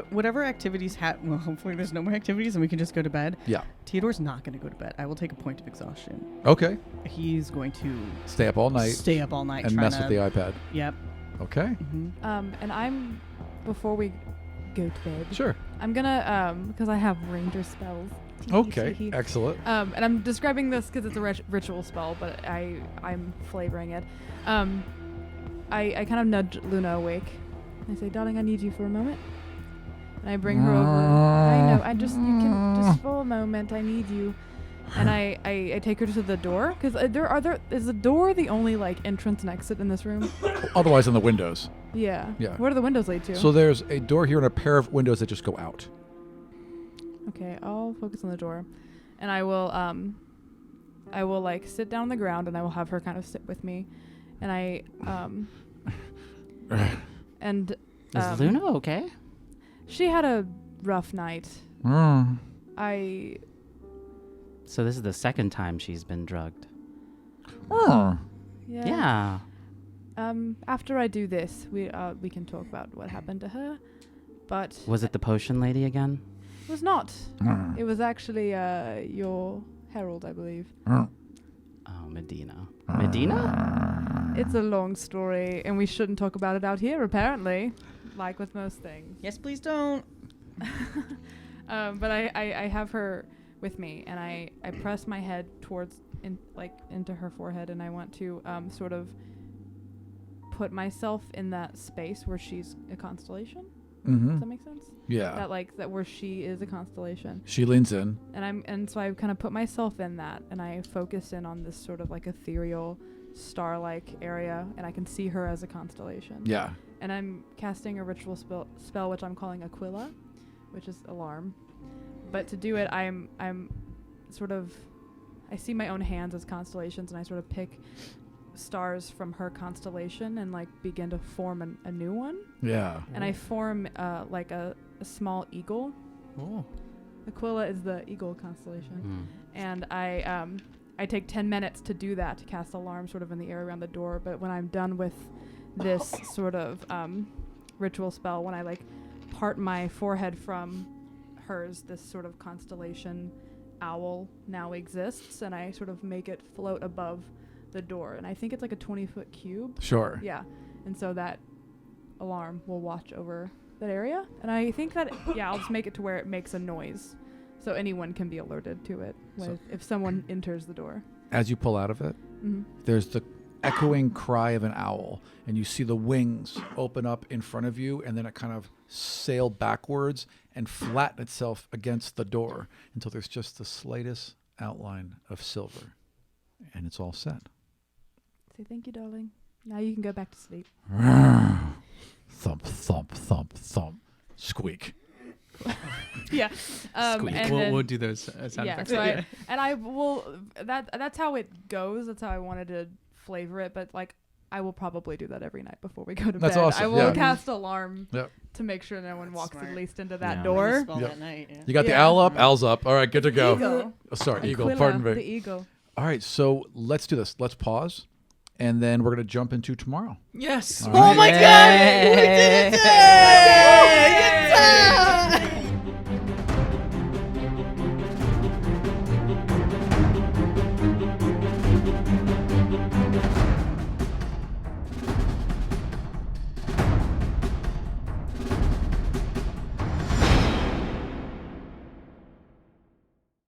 Whatever activities well, hopefully there's no more activities and we can just go to bed. Yeah. Theodore's not going to go to bed. I will take a point of exhaustion. Okay. He's going to Stay up all night stay up all night and trying mess to, with the iPad. Yep. Okay. And I'm, before we go to bed, Sure. I'm gonna, because I have ranger spells. Okay. Excellent. And I'm describing this because it's a ritual spell, but I'm flavoring it. I kind of nudge Luna awake. I say, darling, I need you for a moment. And I bring her over. I know. You can just for a moment. I need you. And I take her to the door because is the door the only like entrance and exit in this room? Otherwise, on the windows. Yeah. Yeah. Where do the windows lead to? So there's a door here and a pair of windows that just go out. Okay, I'll focus on the door, and I will like sit down on the ground, and I will have her kind of sit with me, and and Is Luna okay? she had a rough night. Mm. So this is the second time she's been drugged. Yeah. Yeah. After I do this, we can talk about what happened to her, but Was it the potion lady again? it was not. It was actually your herald, I believe. Oh, Medina. Medina? It's a long story, and we shouldn't talk about it out here, apparently, like with most things. Yes, please don't. But I have her with me, and I press my head into her forehead, and I want to sort of put myself in that space where she's a constellation. Mm-hmm. Does that make sense? Yeah. That where she is a constellation. She leans in. And so I kind of put myself in that, and I focus in on this sort of like ethereal, star-like area, and I can see her as a constellation. Yeah. And I'm casting a ritual spell which I'm calling Aquila, which is alarm. But to do it, I'm sort of, I see my own hands as constellations, and I sort of pick stars from her constellation and like begin to form a new one. Yeah. And I form like a small eagle. Oh. Aquila is the eagle constellation. And I take 10 minutes to do that, to cast alarm sort of in the air around the door. But when I'm done with this sort of ritual spell when I like part my forehead from hers. This sort of constellation owl now exists, and I sort of make it float above the door. And I think it's like a 20-foot cube. Sure. Yeah, and so that alarm will watch over that area. And I think that I'll just make it to where it makes a noise, so anyone can be alerted to it if someone enters the door. As you pull out of it, there's the echoing cry of an owl, and you see the wings open up in front of you, and then it kind of sail backwards and flatten itself against the door until there's just the slightest outline of silver, and it's all set. Say thank you, darling. Now you can go back to sleep. Thump, thump, thump, thump. Squeak. Yeah. Squeak. And We'll, then- we'll do those sound yeah, effects. so I will. That's how it goes. That's how I wanted to flavor it. But like, I will probably do that every night before we go to That's bed. awesome, I will yeah. cast alarm Yep. to make sure no one walks smart. at least into that Yeah. door. Spell Yep. that night. Yeah. You got the Yeah. owl up? Owl's up. All right, good to go. Eagle. Oh, sorry, eagle. Aquila, Pardon the me. eagle. All right, so let's do this. Let's pause, and then we're going to jump into tomorrow. Yes. All right. Oh my god! We did it! Yay!